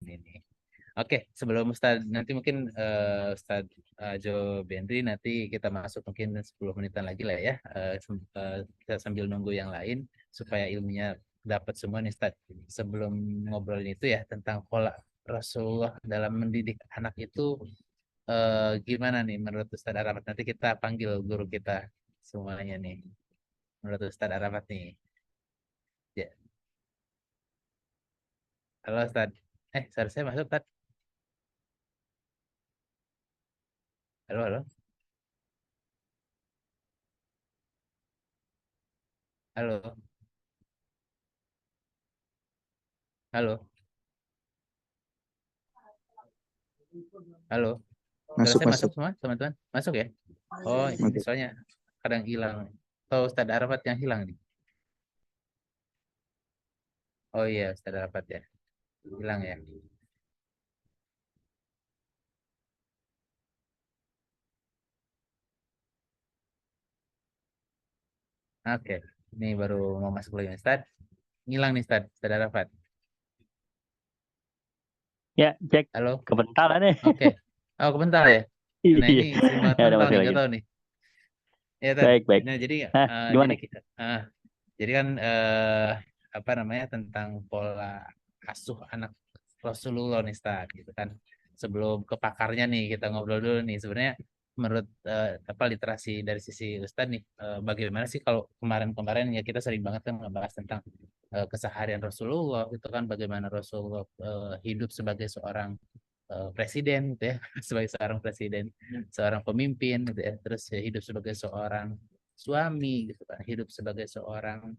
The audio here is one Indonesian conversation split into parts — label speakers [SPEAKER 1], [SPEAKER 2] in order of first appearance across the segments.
[SPEAKER 1] Ini. Oke, sebelum Ustaz nanti mungkin Ustaz Jo Bendri nanti kita masuk mungkin 10 menitan lagi lah ya. Kita sambil nunggu yang lain supaya ilmunya dapat semua nih Ustaz. Sebelum ngobrolin itu ya tentang pola Rasulullah dalam mendidik anak itu gimana nih menurut Ustaz Aramat? Nanti kita panggil guru kita semuanya nih. Menurut Ustaz Aramat nih. Ya, halo Ustaz. Seharusnya masuk Ustaz. Halo, halo. Halo. Halo. Halo. Suara
[SPEAKER 2] Masuk,
[SPEAKER 1] saya masuk
[SPEAKER 2] masuk.
[SPEAKER 1] semua, teman-teman? Masuk ya? Oh, ini
[SPEAKER 2] Masuk.
[SPEAKER 1] soalnya kadang hilang. Oh, Ustadz Arafat yang hilang nih. Oh iya, Ustadz Arafat ya. Hilang ya. Oke. Ini baru mau masuk lagi, Ustadz. Hilang nih, Ustadz Arafat.
[SPEAKER 3] Ya, cek
[SPEAKER 1] Halo.
[SPEAKER 3] kebentalan nih.
[SPEAKER 1] Oke. Oh, kebentar ya. Nah,
[SPEAKER 3] Iya.
[SPEAKER 1] ini sering banget
[SPEAKER 3] Ya udah
[SPEAKER 1] mental
[SPEAKER 3] masuk
[SPEAKER 1] nih,
[SPEAKER 3] lagi.
[SPEAKER 1] nggak tahu nih. Ya, Tad.
[SPEAKER 3] Baik, baik.
[SPEAKER 1] Nah, jadi
[SPEAKER 3] Nah,
[SPEAKER 1] eh,
[SPEAKER 3] gimana?
[SPEAKER 1] jadi kita jadi kan apa namanya tentang pola asuh anak Rasulullah nih, Ustaz, gitu kan. Sebelum ke pakarnya nih, kita ngobrol dulu nih. Sebenarnya menurut apa literasi dari sisi Ustaz nih, bagaimana sih kalau kemarin-kemarin ya kita sering banget kan ngebahas tentang keseharian Rasulullah, itu kan bagaimana Rasulullah hidup sebagai seorang presiden gitu ya, sebagai seorang presiden, seorang pemimpin gitu ya, terus ya hidup sebagai seorang suami gitu kan, hidup sebagai seorang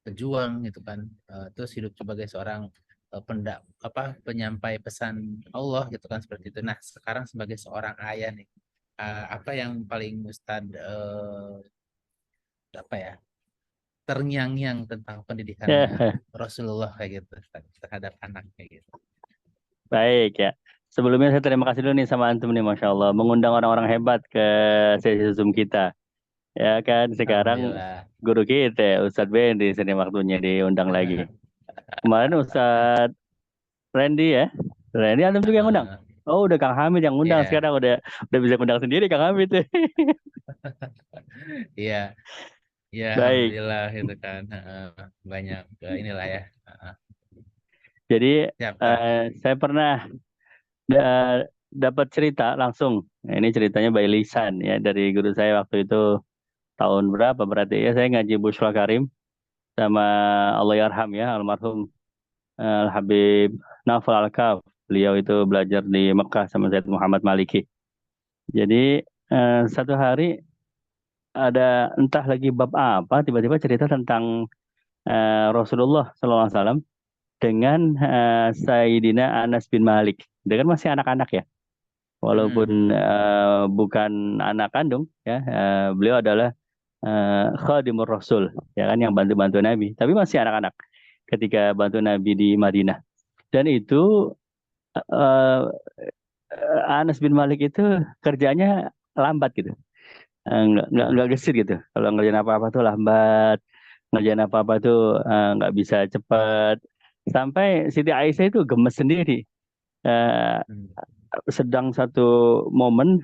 [SPEAKER 1] pejuang gitu kan. Terus hidup sebagai seorang penyampai pesan Allah gitu kan seperti itu. Nah sekarang sebagai seorang ayah nih, apa yang paling Ustadz apa ya terngiang-ngiang tentang pendidikannya
[SPEAKER 3] Ya,
[SPEAKER 1] Rasulullah kayak gitu Ustadz, terhadap anak kayak gitu.
[SPEAKER 3] baik ya. Sebelumnya saya terima kasih dulu nih sama antum nih, Masya Allah, mengundang orang-orang hebat ke sesi Zoom kita. Ya kan, sekarang
[SPEAKER 1] Alhamdulillah.
[SPEAKER 3] guru kita, Ustadz Bendi, sini waktunya diundang lagi. Kemarin Ustadz Randy ya, Randy antum juga yang undang.
[SPEAKER 1] Eh,
[SPEAKER 3] Oh, udah Kang Hamid yang undang,
[SPEAKER 1] Iya,
[SPEAKER 3] sekarang udah bisa undang sendiri Kang Hamid.
[SPEAKER 1] iya, iya,
[SPEAKER 3] Baik,
[SPEAKER 1] alhamdulillah gitu kan. Banyak inilah ya.
[SPEAKER 3] jadi
[SPEAKER 1] Siap, Tad.
[SPEAKER 3] saya pernah dapat cerita langsung. Nah, ini ceritanya by lisan ya dari guru saya waktu itu tahun berapa berarti ya saya ngaji Bushra Karim sama Allah yarham ya almarhum Al Habib Naufal Al-Kaf. Beliau itu belajar di Mekah sama Zaid Muhammad Maliki. Jadi satu hari ada entah lagi bab apa tiba-tiba cerita tentang Rasulullah SAW dengan Sayyidina Anas bin Malik. Dia kan masih anak-anak ya. Walaupun
[SPEAKER 1] Hmm.
[SPEAKER 3] bukan anak kandung ya, beliau adalah khadimur Rasul ya kan yang bantu-bantu Nabi, tapi masih anak-anak ketika bantu Nabi di Madinah. Dan itu eh, Anas bin Malik itu kerjanya lambat gitu. Nggak gesit gitu. Kalau ngerjain apa-apa tuh lambat, ngerjain apa-apa tuh nggak bisa cepat. Sampai Siti Aisyah itu gemes sendiri. Eh,
[SPEAKER 1] Hmm.
[SPEAKER 3] Sedang satu momen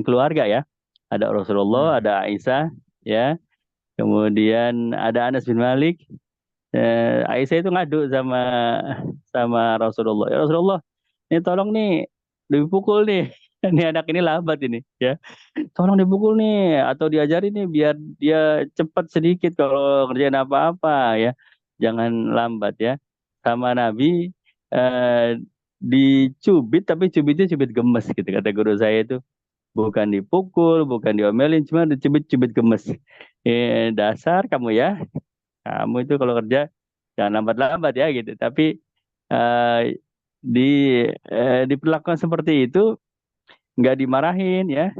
[SPEAKER 3] keluarga ya. Ada Rasulullah,
[SPEAKER 1] Hmm.
[SPEAKER 3] ada Aisyah, ya. Kemudian ada Anas bin Malik. Aisyah itu ngadu sama sama Rasulullah. Ya Rasulullah, ini tolong nih dipukul nih. Ini anak ini lambat ini, ya. Tolong dipukul nih atau diajari nih biar dia cepat sedikit kalau ngerjain apa-apa ya. Jangan lambat ya. Sama Nabi eh, dicubit tapi cubitnya cubit gemes gitu kata guru saya itu. Bukan dipukul, bukan diomelin, cuma dicubit-cubit gemes. Dasar kamu ya. Kamu itu kalau kerja jangan lambat-lambat ya gitu. Tapi eh, di diperlakukan seperti itu nggak dimarahin ya.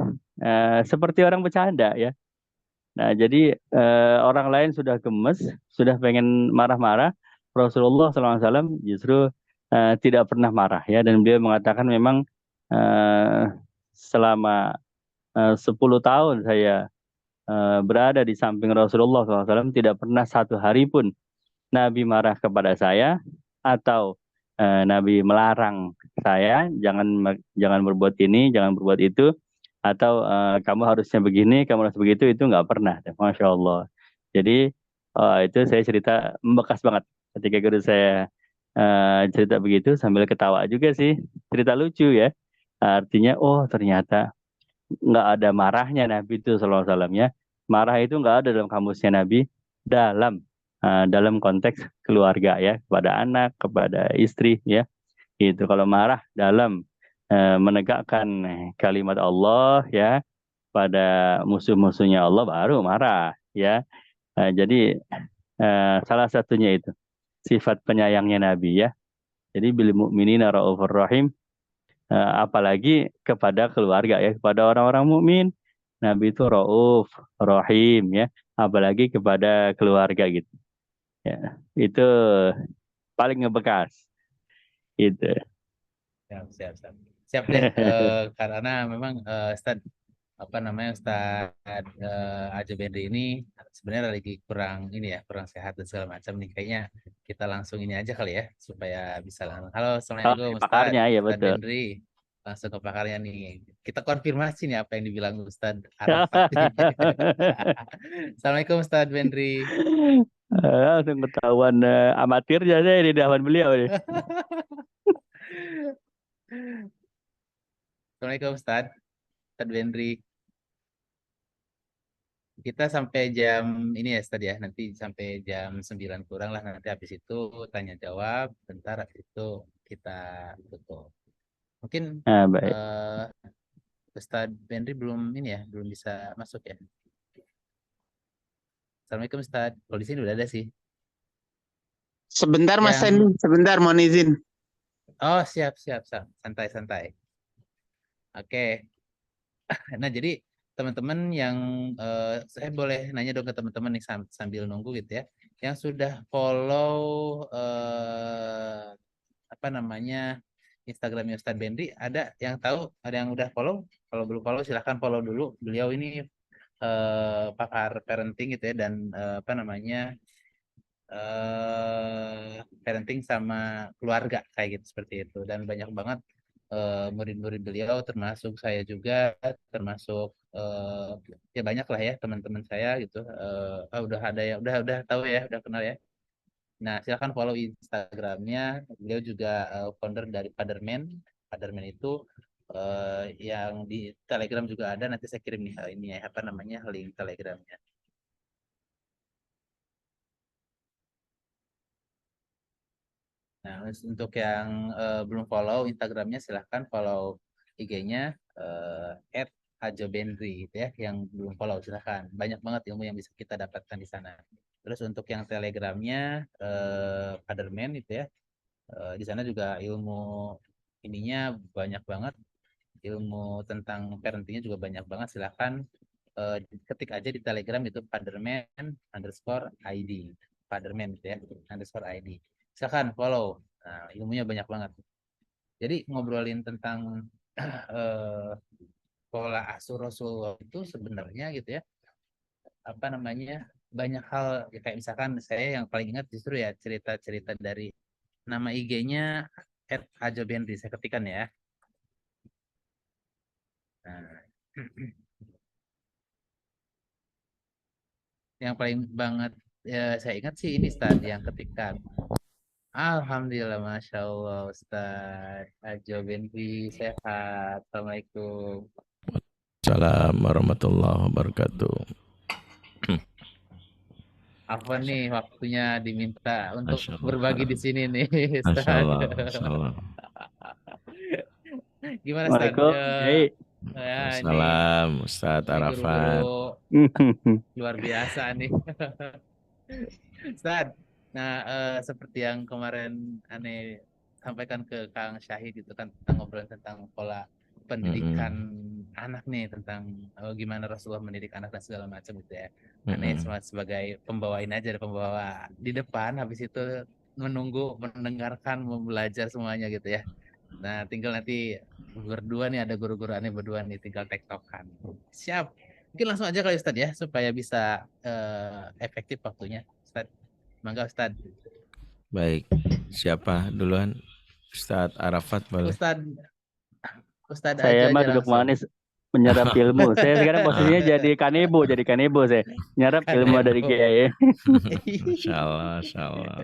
[SPEAKER 3] Seperti orang bercanda ya. Nah, jadi orang lain sudah gemes, sudah pengen marah-marah, Rasulullah SAW justru tidak pernah marah ya, dan beliau mengatakan memang eh, selama 10 tahun saya berada di samping Rasulullah SAW tidak pernah satu hari pun Nabi marah kepada saya atau Nabi melarang saya jangan berbuat ini, jangan berbuat itu, atau kamu harusnya begini, kamu harus begitu, itu nggak pernah. Masya Allah. Jadi itu saya cerita membekas banget ketika guru saya cerita begitu sambil ketawa juga sih, cerita lucu ya. Artinya, oh ternyata nggak ada marahnya Nabi itu Sallallahu Alaihi Wasallam ya. Marah itu nggak ada dalam kamusnya Nabi dalam konteks keluarga ya, kepada anak, kepada istri ya. Itu kalau marah dalam menegakkan kalimat Allah ya pada musuh-musuhnya Allah baru marah ya. Jadi salah satunya itu sifat penyayangnya Nabi ya. Jadi bil mu'minina raufur rahim, apalagi kepada keluarga ya, kepada orang-orang mukmin. Nabi itu rauf, rahim ya, apalagi kepada keluarga gitu. Ya, itu paling ngebekas gitu.
[SPEAKER 1] Siap, siap, siap. Siap deh, karena memang Ustad apa namanya Ustad Ajo Benri ini sebenarnya lagi kurang ini ya, kurang sehat dan segala macam nih. Kayaknya kita langsung ini aja kali ya supaya bisa langsung. Halo,
[SPEAKER 3] Oh,
[SPEAKER 1] assalamualaikum Ustad,
[SPEAKER 3] pakarnya ya
[SPEAKER 1] Ustad
[SPEAKER 3] betul.
[SPEAKER 1] Benri. Langsung ke pakarnya nih. Kita konfirmasi nih apa yang dibilang Ustad Arafat ini. Assalamualaikum Ustad Benri.
[SPEAKER 3] Langsung ketahuan amatirnya saya di depan beliau nih.
[SPEAKER 1] Assalamualaikum Ustad, Ustad Benri. Kita sampai jam ini ya Ustaz ya, nanti sampai jam 9 kurang lah, nanti habis itu tanya jawab, bentar habis itu kita tutup. Mungkin
[SPEAKER 3] Nah, baik.
[SPEAKER 1] eh Ustaz Benri belum ini ya, belum bisa masuk ya. Assalamualaikum Ustaz, kalau di sini udah ada sih.
[SPEAKER 2] Sebentar Mas
[SPEAKER 1] Yang,
[SPEAKER 2] Sandy, sebentar mohon izin.
[SPEAKER 1] oh siap, siap, siap, santai, santai. Oke, nah jadi teman-teman yang saya boleh nanya dong ke teman-teman nih sambil nunggu gitu ya, yang sudah follow apa namanya Instagramnya Ustadz Benri, ada yang tahu, ada yang udah follow? Kalau belum follow silahkan follow dulu. Beliau ini pakar parenting gitu ya, dan apa namanya parenting sama keluarga kayak gitu seperti itu, dan banyak banget murid-murid beliau termasuk saya juga, termasuk ya banyak lah ya teman-teman saya gitu. Udah ada ya, udah tahu ya, udah kenal ya. Nah, silakan follow Instagramnya. Beliau juga founder dari Fatherman. Fatherman itu yang di Telegram juga ada. Nanti saya kirim nih ini ya, apa namanya link Telegramnya. Nah, untuk yang belum follow Instagramnya, silahkan follow IG-nya @ajobendri gitu ya. Yang belum follow silahkan. Banyak banget ilmu yang bisa kita dapatkan di sana. Terus untuk yang Telegramnya Fatherman itu ya. Di sana juga ilmu ininya banyak banget, ilmu tentang parentingnya juga banyak banget. Silahkan eh, ketik aja di Telegram itu Fatherman_ID, Fatherman gitu ya, _ID. Silahkan follow. Nah, ilmunya banyak banget. Jadi ngobrolin tentang eh, pola asuh Rasulullah itu sebenarnya gitu ya, apa namanya banyak hal ya, kayak misalkan saya yang paling ingat justru ya cerita-cerita dari nama IG-nya @ajobenri, saya ketikan ya. Nah, yang paling banget ya, saya ingat sih ini Ustaz yang ketika Alhamdulillah, Masya Allah Ustaz Ajo Benri sehat. Assalamualaikum.
[SPEAKER 4] Assalamualaikum warahmatullahi wabarakatuh.
[SPEAKER 1] Apa nih waktunya diminta untuk
[SPEAKER 4] Masya Allah.
[SPEAKER 1] berbagi di sini nih
[SPEAKER 4] Masya
[SPEAKER 1] Ustaz.
[SPEAKER 4] Allah. Masya Allah.
[SPEAKER 1] Gimana Ustaz?
[SPEAKER 3] Assalamualaikum. Hey.
[SPEAKER 1] Ya
[SPEAKER 4] Assalam Ustadz
[SPEAKER 1] ini guru-guru
[SPEAKER 4] Arafat.
[SPEAKER 1] luar biasa nih. Ustaz, nah seperti yang kemarin aneh sampaikan ke Kang Syahid itu kan, tentang ngobrol tentang pola pendidikan anak nih, tentang gimana Rasulullah mendidik anak dan segala macam gitu ya. Aneh sebagai pembawain aja, ada pembawa di depan, habis itu menunggu, mendengarkan, mau belajar semuanya gitu ya. Nah, tinggal nanti berdua nih, ada guru-guru aneh berdua nih, tinggal tektokan. Siap. Mungkin langsung aja kali Ustadz ya, supaya bisa efektif waktunya. Ustadz, mangga Ustadz.
[SPEAKER 4] Baik. Siapa duluan? Ustadz Arafat boleh.
[SPEAKER 1] Ustadz
[SPEAKER 3] Saya
[SPEAKER 1] aja
[SPEAKER 3] mah
[SPEAKER 1] aja
[SPEAKER 3] duduk
[SPEAKER 1] langsung.
[SPEAKER 3] manis menyerap ilmu. Saya sekarang posisinya jadi kanebo saya. Nyerap ilmu dari
[SPEAKER 1] Kanebo.
[SPEAKER 3] Kiai.
[SPEAKER 4] Masya Allah, Masya Allah.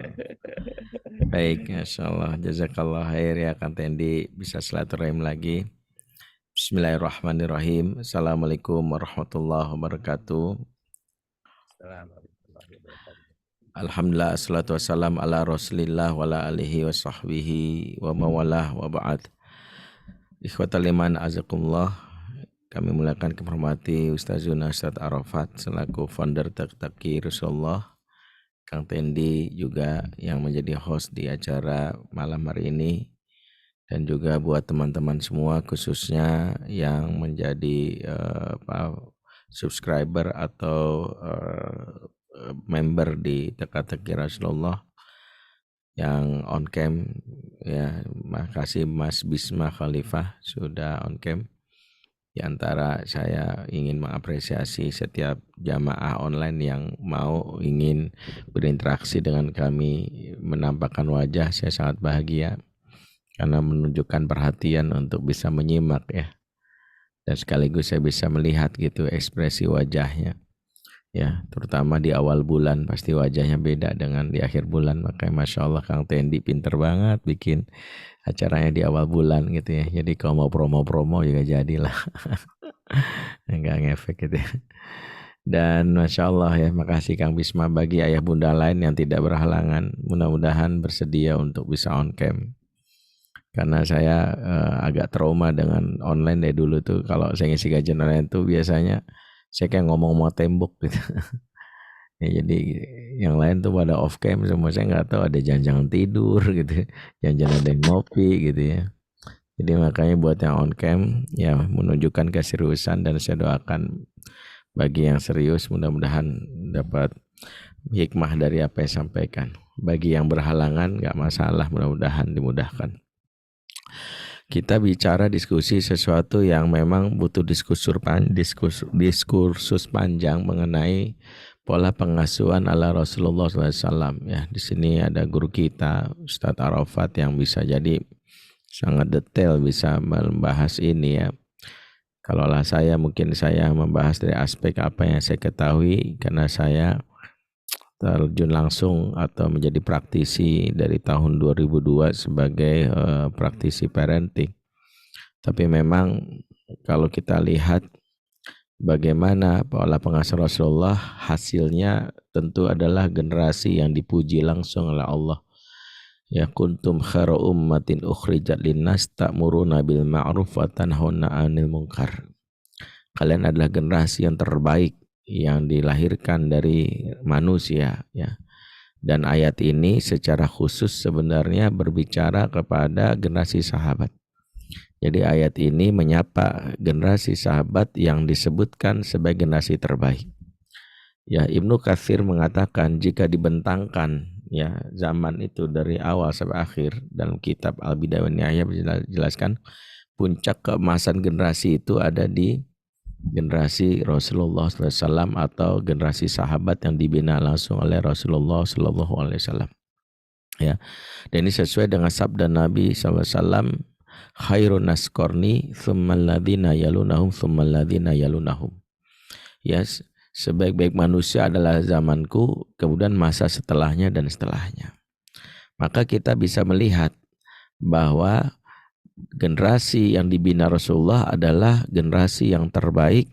[SPEAKER 4] Baik, Masya Allah. Jazakallah khair ya Kang Tendi. Bisa silaturahim lagi. Bismillahirrahmanirrahim. Assalamualaikum warahmatullahi wabarakatuh. Alhamdulillah, assalatu wassalam ala rasulillah wa ala alihi wa sahbihi wa mawalah wa ba'd. Ikhwatal iman azakumullah. Kami muliakan kehormati Ustazuna Ustadz Arafat selaku founder Taki Rasulullah, Kang Tendi juga yang menjadi host di acara malam hari ini, dan juga buat teman-teman semua khususnya yang menjadi subscriber atau member di Taki Rasulullah yang on cam ya. Makasih Mas Bisma Khalifah sudah on cam. Di antara saya ingin mengapresiasi setiap jamaah online yang ingin berinteraksi dengan kami, menampakkan wajah. Saya sangat bahagia karena menunjukkan perhatian untuk bisa menyimak ya, dan sekaligus saya bisa melihat gitu ekspresi wajahnya ya, terutama di awal bulan pasti wajahnya beda dengan di akhir bulan. Makanya Masya Allah Kang Tendi pinter banget bikin acaranya di awal bulan gitu ya. Jadi kalau mau promo-promo juga jadilah. Enggak ngefek gitu ya. Dan Masya Allah ya, makasih Kang Bisma. Bagi ayah bunda lain yang tidak berhalangan, mudah-mudahan bersedia untuk bisa on cam. Karena saya agak trauma dengan online dari dulu tuh. Kalau saya ngisi kajian online tuh biasanya saya kayak ngomong mau tembok gitu. Ya, jadi yang lain tuh pada off cam semua, saya nggak tahu ada jangan-jangan tidur gitu, jangan-jangan ada yang ngopi gitu ya. Jadi makanya buat yang on cam ya menunjukkan keseriusan, dan saya doakan bagi yang serius mudah-mudahan dapat hikmah dari apa yang sampaikan. Bagi yang berhalangan nggak masalah, mudah-mudahan dimudahkan. Kita bicara diskusi sesuatu yang memang butuh diskursus panjang mengenai pola pengasuhan ala Rasulullah SAW ya. Di sini ada guru kita Ustadz Arafat yang bisa jadi sangat detail bisa membahas ini ya. Kalaulah saya, mungkin saya membahas dari aspek apa yang saya ketahui karena saya terjun langsung atau menjadi praktisi dari tahun 2002 sebagai praktisi parenting. Tapi memang kalau kita lihat bagaimana pola pengasuh Rasulullah, hasilnya tentu adalah generasi yang dipuji langsung oleh Allah. Ya, kuntum khairu ummatin ukhrijat linnas ta'muruna bil ma'ruf wa tanhauna 'anil munkar. Kalian adalah generasi yang terbaik yang dilahirkan dari manusia ya. Dan ayat ini secara khusus sebenarnya berbicara kepada generasi sahabat. Jadi ayat ini menyapa generasi sahabat yang disebutkan sebagai generasi terbaik. Ya, Ibnu Katsir mengatakan jika dibentangkan ya zaman itu dari awal sampai akhir, dalam kitab Al-Bidayah wan Nihayah menjelaskan puncak keemasan generasi itu ada di generasi Rasulullah SAW atau generasi sahabat yang dibina langsung oleh Rasulullah SAW. Ya, dan ini sesuai dengan sabda Nabi SAW. Khairun nas qarni tsummal ladzina yalunahum tsummal ladzina yalunahum. Yes, sebaik-baik manusia adalah zamanku, kemudian masa setelahnya dan setelahnya. Maka kita bisa melihat bahwa generasi yang dibina Rasulullah adalah generasi yang terbaik,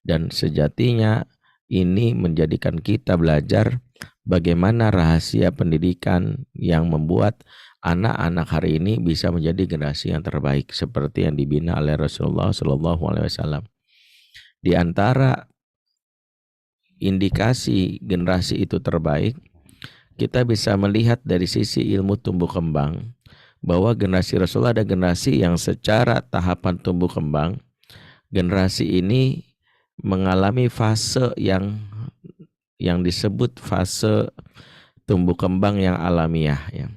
[SPEAKER 4] dan sejatinya ini menjadikan kita belajar bagaimana rahasia pendidikan yang membuat anak-anak hari ini bisa menjadi generasi yang terbaik seperti yang dibina oleh Rasulullah SAW. Di antara indikasi generasi itu terbaik, kita bisa melihat dari sisi ilmu tumbuh kembang bahwa generasi Rasulullah ada generasi yang secara tahapan tumbuh kembang, generasi ini mengalami fase yang disebut fase tumbuh kembang yang alamiah ya,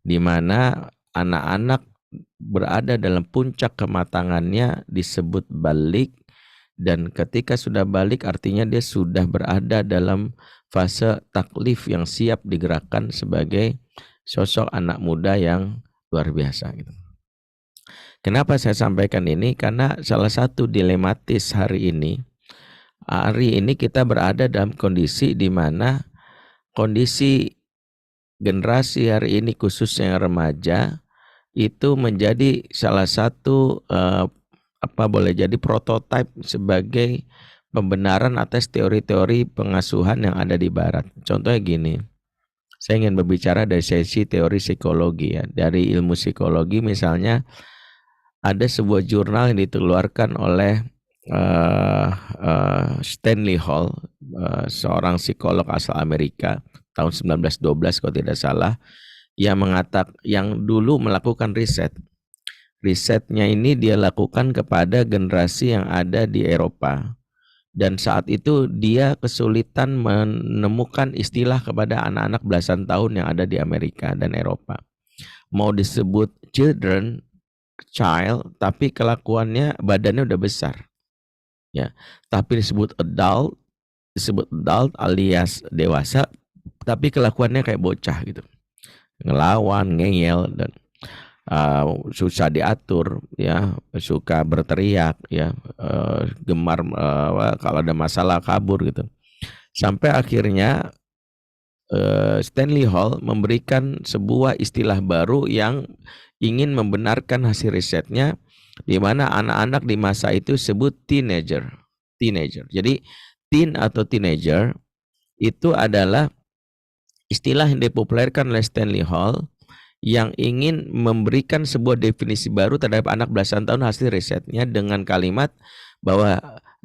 [SPEAKER 4] di mana anak-anak berada dalam puncak kematangannya disebut balik, dan ketika sudah balik artinya dia sudah berada dalam fase taklif yang siap digerakkan sebagai sosok anak muda yang luar biasa gitu. Kenapa saya sampaikan ini? Karena salah satu dilematis hari ini kita berada dalam kondisi di mana kondisi generasi hari ini khususnya remaja itu menjadi salah satu boleh jadi prototipe sebagai pembenaran atas teori-teori pengasuhan yang ada di barat. Contohnya gini, saya ingin berbicara dari sesi teori psikologi ya. Dari ilmu psikologi misalnya ada sebuah jurnal yang dikeluarkan oleh Stanley Hall, seorang psikolog asal Amerika tahun 1912 kalau tidak salah, yang dulu melakukan riset. Risetnya ini dia lakukan kepada generasi yang ada di Eropa. Dan saat itu dia kesulitan menemukan istilah kepada anak-anak belasan tahun yang ada di Amerika dan Eropa. Mau disebut child, tapi kelakuannya badannya udah besar. Ya, tapi disebut adult alias dewasa, tapi kelakuannya kayak bocah gitu. Ngelawan, ngeyel dan susah diatur ya, suka berteriak ya, gemar kalau ada masalah kabur gitu. Sampai akhirnya Stanley Hall memberikan sebuah istilah baru yang ingin membenarkan hasil risetnya, di mana anak-anak di masa itu sebut teenager. Jadi teen atau teenager itu adalah istilah yang dipopulerkan oleh Stanley Hall yang ingin memberikan sebuah definisi baru terhadap anak belasan tahun hasil risetnya dengan kalimat bahwa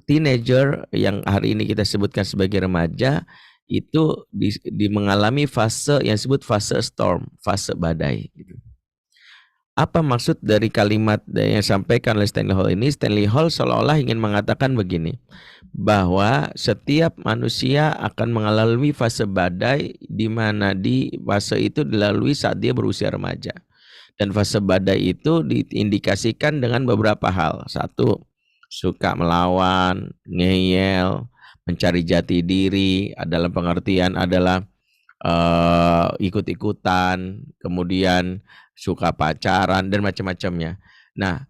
[SPEAKER 4] teenager yang hari ini kita sebutkan sebagai remaja itu mengalami fase yang disebut fase storm, fase badai gitu. Apa maksud dari kalimat yang disampaikan oleh Stanley Hall ini? Stanley Hall seolah-olah ingin mengatakan begini, bahwa setiap manusia akan mengalami fase badai, di mana di fase itu dilalui saat dia berusia remaja. Dan fase badai itu diindikasikan dengan beberapa hal. Satu, suka melawan, ngeyel, mencari jati diri, dalam pengertian adalah ikut-ikutan, kemudian suka pacaran dan macam-macamnya. Nah,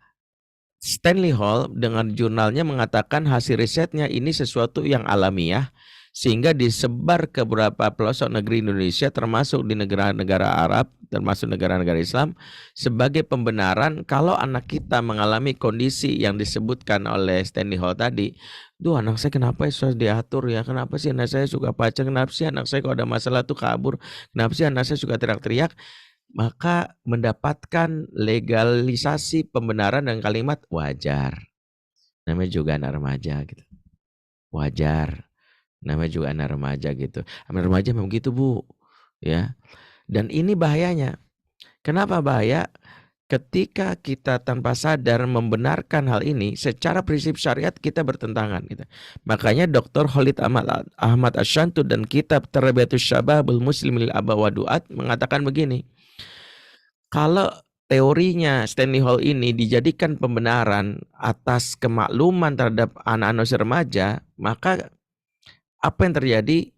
[SPEAKER 4] Stanley Hall dengan jurnalnya mengatakan hasil risetnya ini sesuatu yang alamiah, sehingga disebar ke beberapa pelosok negeri Indonesia termasuk di negara-negara Arab, termasuk negara-negara Islam, sebagai pembenaran kalau anak kita mengalami kondisi yang disebutkan oleh Stanley Hall tadi. Duh, anak saya kenapa susah diatur ya, kenapa sih anak saya suka pacaran, kenapa sih anak saya kalau ada masalah tuh kabur, kenapa sih anak saya suka teriak-teriak. Maka mendapatkan legalisasi pembenaran dengan kalimat wajar. Namanya juga anak remaja gitu. Wajar. Namanya juga anak remaja gitu. Anak remaja memang gitu, Bu. Ya. Dan ini bahayanya. Kenapa bahaya? Ketika kita tanpa sadar membenarkan hal ini, secara prinsip syariat kita bertentangan gitu. Makanya Dr. Khalid Ahmad Ashantud dan kitab Tarbiyatus Syababul Muslimil Aba wa Du'at mengatakan begini. Kalau teorinya Stanley Hall ini dijadikan pembenaran atas kemakluman terhadap anak-anak remaja, maka apa yang terjadi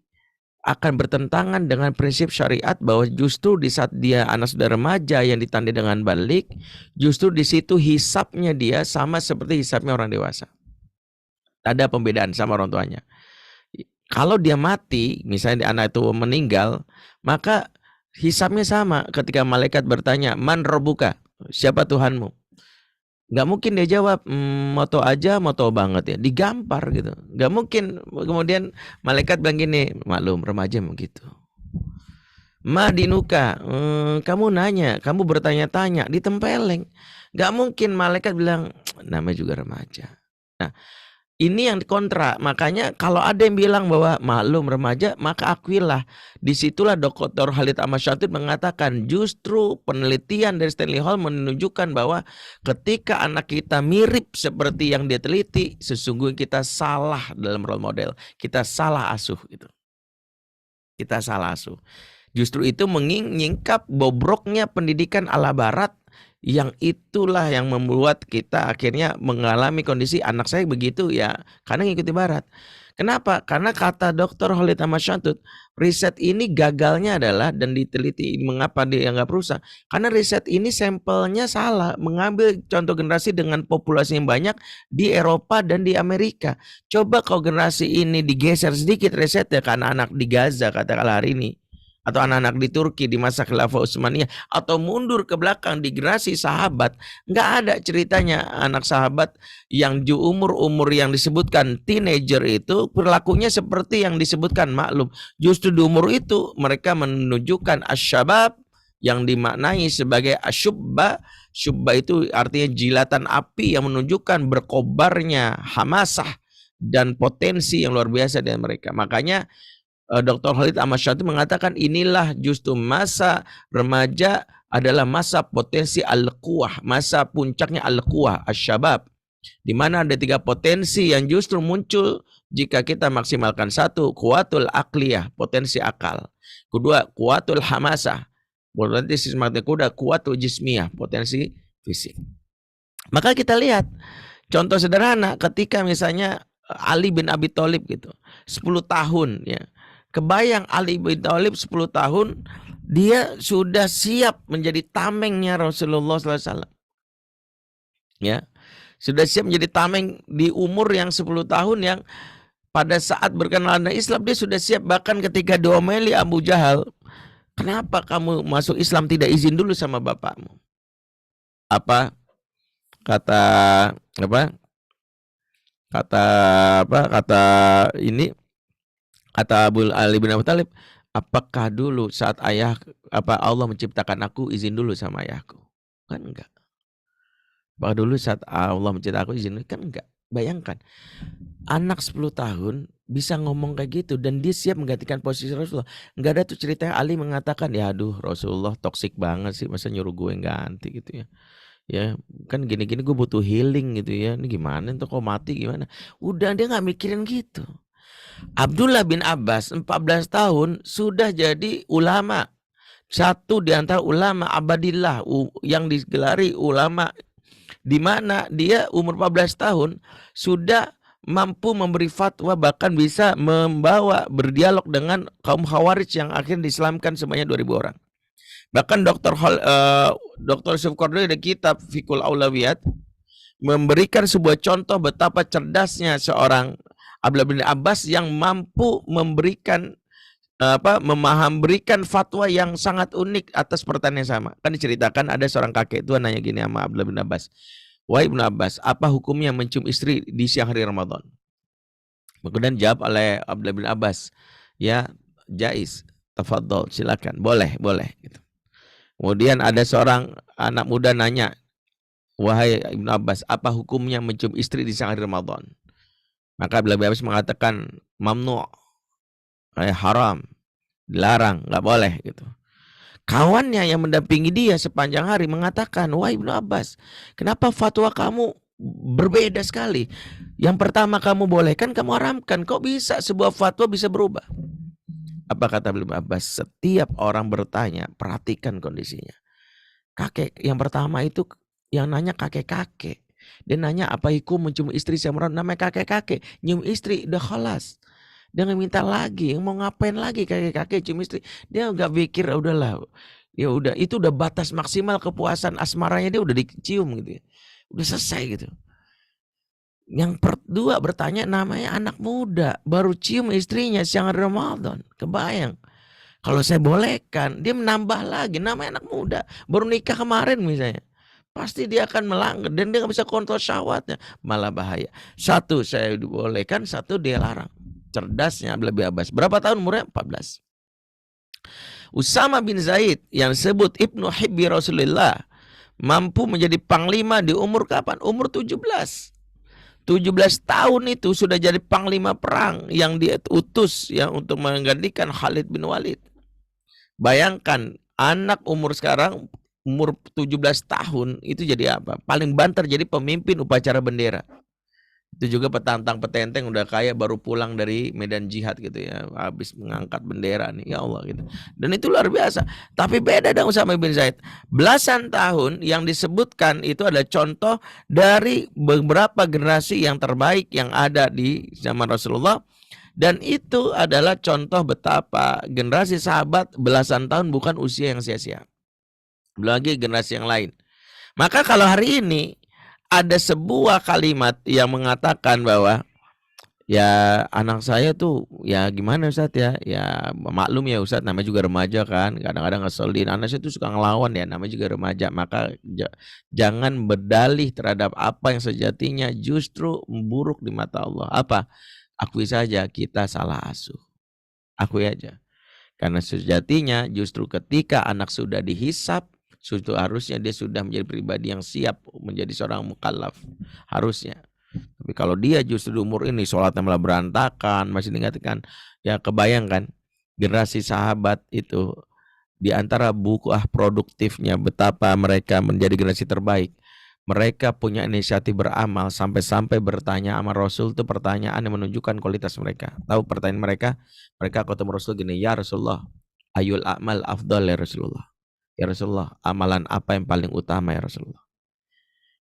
[SPEAKER 4] akan bertentangan dengan prinsip syariat bahwa justru di saat dia anak sudah remaja yang ditandai dengan balik, justru di situ hisapnya dia sama seperti hisapnya orang dewasa. Ada pembedaan sama orang tuanya. Kalau dia mati, misalnya anak itu meninggal, maka hisapnya sama ketika malaikat bertanya, man robuka, siapa Tuhanmu? Gak mungkin dia jawab moto aja, moto banget ya, digampar gitu. Gak mungkin kemudian malaikat bilang gini, maklum remaja begitu. Madinuka, kamu nanya, kamu bertanya-tanya, ditempeleng. Gak mungkin malaikat bilang namanya juga remaja. Nah, ini yang kontra. Makanya kalau ada yang bilang bahwa maklum remaja, maka akuilah. Disitulah Dr. Khalid Ahmad Ashantud mengatakan justru penelitian dari Stanley Hall menunjukkan bahwa ketika anak kita mirip seperti yang dia teliti, sesungguhnya kita salah dalam role model. Kita salah asuh gitu. Kita salah asuh. Justru itu menyingkap bobroknya pendidikan ala barat Yang itulah yang membuat kita akhirnya mengalami kondisi anak saya begitu ya, karena ngikuti barat. Kenapa? Karena kata Dr. Khalid Ahmad Syatut, riset ini gagalnya adalah dan diteliti mengapa dia nggak rusak. Karena riset ini sampelnya salah, mengambil contoh generasi dengan populasi yang banyak di Eropa dan di Amerika. Coba kalau generasi ini digeser sedikit risetnya ke anak-anak di Gaza katakanlah hari ini, atau anak-anak di Turki di masa Khilafah Utsmaniyah, atau mundur ke belakang di generasi sahabat, nggak ada ceritanya anak sahabat yang di umur-umur yang disebutkan teenager itu perilakunya seperti yang disebutkan maklum. Justru di umur itu mereka menunjukkan asyabab yang dimaknai sebagai asyubba. Syubba itu artinya jilatan api yang menunjukkan berkobarnya hamasah dan potensi yang luar biasa dari mereka. Makanya Dr. Khalid Ahmad Syatut mengatakan inilah justru masa remaja adalah masa potensi al-quwah, masa puncaknya al-quwah, asyabab, di mana ada 3 potensi yang justru muncul jika kita maksimalkan. 1, kuwatul akliyah, potensi akal. Kedua, kuwatul hamasah, potensi semangat kuda. Kuwatul jismiyah, potensi fisik. Maka kita lihat contoh sederhana ketika misalnya Ali bin Abi Thalib gitu, 10 tahun ya. Kebayang Ali bin Thalib 10 tahun dia sudah siap menjadi tamengnya Rasulullah SAW. Ya. Sudah siap menjadi tameng di umur yang 10 tahun yang pada saat berkenalan dengan Islam dia sudah siap, bahkan ketika diomeli Abu Jahal, kenapa kamu masuk Islam tidak izin dulu sama bapakmu? Apa kata kata Abu Ali bin Abi Thalib, apakah dulu saat Allah menciptakan aku izin dulu sama ayahku? Kan enggak. Apakah dulu saat Allah menciptakan aku izin dulu? Kan enggak. Bayangkan anak 10 tahun bisa ngomong kayak gitu dan dia siap menggantikan posisi Rasulullah. Enggak ada tuh cerita Ali mengatakan, ya aduh Rasulullah toksik banget sih, masa nyuruh gue ganti gitu ya. Ya kan gini-gini gue butuh healing gitu ya. Ini gimana tuh kok mati gimana? Udah, dia nggak mikirin gitu. Abdullah bin Abbas 14 tahun sudah jadi ulama. Satu di antara ulama abadillah yang digelari ulama, di mana dia umur 14 tahun sudah mampu memberi fatwa, bahkan bisa berdialog dengan kaum Khawarij yang akhirnya diislamkan sebanyak 2000 orang. Bahkan Dr. Yusuf Qaradawi ada kitab Fiqhul Aulawiyat memberikan sebuah contoh betapa cerdasnya seorang Abdullah bin Abbas yang mampu memberikan memberikan fatwa yang sangat unik atas pertanyaan yang sama. Kan diceritakan ada seorang kakek tua nanya gini sama Abdullah bin Abbas, wahai Ibnu Abbas, apa hukumnya mencium istri di siang hari Ramadan? Kemudian jawab oleh Abdullah bin Abbas, ya jais, tafadhol, silakan, boleh gitu. Kemudian ada seorang anak muda nanya, wahai Ibnu Abbas, apa hukumnya mencium istri di siang hari Ramadan? Maka Abdullah bin Abbas mengatakan mamnu', haram, dilarang, nggak boleh gitu. Kawannya yang mendampingi dia sepanjang hari mengatakan, wahai Ibnu Abbas, kenapa fatwa kamu berbeda sekali? Yang pertama kamu bolehkan, kamu haramkan. Kok bisa sebuah fatwa bisa berubah? Apa kata Ibnu Abbas? Setiap orang bertanya, perhatikan kondisinya. Kakek yang pertama itu yang nanya kakek-kakek. Dia nanya apa hukum mencium istri sama namanya kakek-kakek. Nyium istri udah khalas. Dia nggak minta lagi, mau ngapain lagi kakek-kakek cium istri. Dia nggak pikir udahlah. Ya udah, itu udah batas maksimal kepuasan asmaranya, dia udah dicium gitu ya. Udah selesai gitu. Yang kedua bertanya namanya anak muda, baru cium istrinya siang hari Ramadan. Kebayang. Kalau saya bolehkan, dia menambah lagi namanya anak muda, baru nikah kemarin misalnya. Pasti dia akan melanggar dan dia nggak bisa kontrol syahwatnya, malah bahaya. Satu saya dibolehkan, satu dia larang. Cerdasnya lebih Abbas. Berapa tahun umurnya? 14. Usama bin Zaid yang disebut Ibnu Hibbi Rasulullah mampu menjadi panglima di umur kapan? Umur 17. 17 tahun itu sudah jadi panglima perang yang diutus yang untuk menggantikan Khalid bin Walid. Bayangkan anak umur sekarang umur 17 tahun itu jadi apa? Paling banter jadi pemimpin upacara bendera. Itu juga petantang-petenteng udah kaya baru pulang dari medan jihad gitu ya, habis mengangkat bendera nih, ya Allah gitu. Dan itu luar biasa. Tapi beda dong Usama bin Zaid. Belasan tahun yang disebutkan itu adalah contoh dari beberapa generasi yang terbaik yang ada di zaman Rasulullah. Dan itu adalah contoh betapa generasi sahabat belasan tahun bukan usia yang sia-sia. Belum lagi generasi yang lain. Maka kalau hari ini ada sebuah kalimat yang mengatakan bahwa ya anak saya tuh ya gimana Ustadz ya maklum ya Ustadz, namanya juga remaja kan, kadang-kadang ngeselin, anak saya tuh suka ngelawan ya, namanya juga remaja. Maka jangan berdalih terhadap apa yang sejatinya justru buruk di mata Allah. Apa? Akui saja kita salah asuh, akui aja. Karena sejatinya justru ketika anak sudah dihisap, sudah harusnya dia sudah menjadi pribadi yang siap menjadi seorang mukallaf, harusnya. Tapi kalau dia justru di umur ini sholatnya malah berantakan, masih diingatkan, ya kebayangkan generasi sahabat itu di antara buku produktifnya betapa mereka menjadi generasi terbaik. Mereka punya inisiatif beramal sampai-sampai bertanya sama Rasul, itu pertanyaan yang menunjukkan kualitas mereka. Tahu pertanyaan mereka? Mereka ketemu Rasul gini, ya Rasulullah, ayul a'mal afdal ya Rasulullah. Ya Rasulullah, amalan apa yang paling utama ya Rasulullah?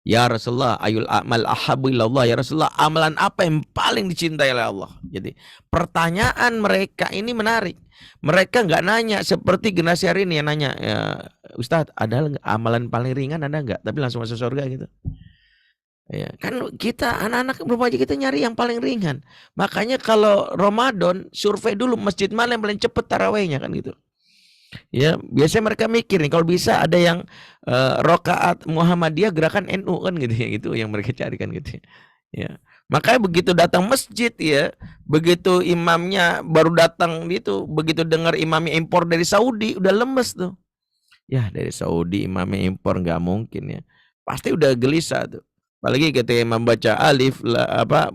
[SPEAKER 4] Ya Rasulullah, ayul a'mal ahabbu ilallah. Ya Rasulullah, amalan apa yang paling dicintai oleh Allah? Jadi pertanyaan mereka ini menarik. Mereka nggak nanya seperti generasi hari ini yang nanya, ya, Ustadz, ada amalan paling ringan ada nggak? Tapi langsung masuk surga gitu. Ya, kan kita anak-anak remaja kita nyari yang paling ringan. Makanya kalau Ramadan survei dulu masjid mana yang paling cepet tarawehnya kan gitu. Ya, biasanya mereka mikir nih kalau bisa ada yang rokaat Muhammadiyah gerakan NU kan gitu ya, gitu yang mereka carikan gitu ya. Ya. Makanya begitu datang masjid ya, begitu imamnya baru datang gitu, begitu dengar imamnya impor dari Saudi udah lemes tuh. Ya dari Saudi imamnya impor nggak mungkin ya. Pasti udah gelisah tuh. Apalagi ketika imam baca alif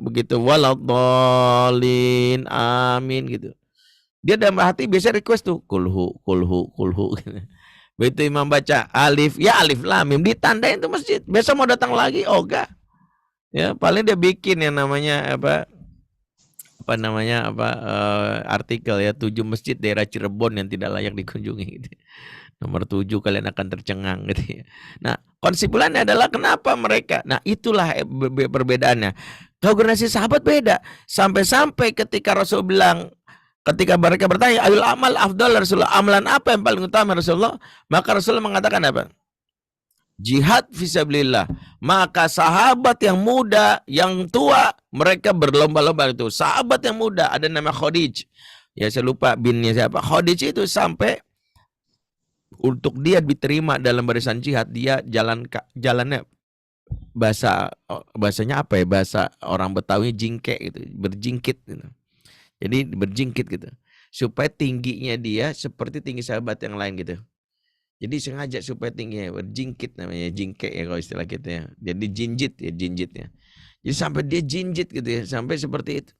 [SPEAKER 4] begitu waladhdallin amin gitu. Dia dalam hati biasa request tuh kulhu. Begitu imam baca alif, ya alif lam mim ditandain tuh masjid. Besok mau datang lagi, enggak. Ya, paling dia bikin yang namanya artikel ya 7 masjid daerah Cirebon yang tidak layak dikunjungi gitu. Nomor 7 kalian akan tercengang gitu ya. Nah, kesimpulannya adalah kenapa mereka. Nah, itulah perbedaannya. Kalau generasi sahabat beda. Sampai-sampai ketika Rasul bilang, ketika mereka bertanya, ayul amal afdal Rasulullah, amalan apa yang paling utama Rasulullah? Maka Rasulullah mengatakan apa? Jihad fisabilillah. Maka sahabat yang muda, yang tua, mereka berlomba-lomba itu. Sahabat yang muda, ada nama Khadij. Ya saya lupa binnya siapa. Khadij itu sampai untuk dia diterima dalam barisan jihad, dia jalannya bahasanya apa ya? Bahasa orang Betawi jingke gitu, berjingkit gitu. Jadi berjingkit gitu. Supaya tingginya dia seperti tinggi sahabat yang lain gitu. Jadi sengaja supaya tingginya berjingkit, namanya jingke ya kalau istilah kita ya. Jadi jinjit ya. Jadi sampai dia jinjit gitu ya, sampai seperti itu.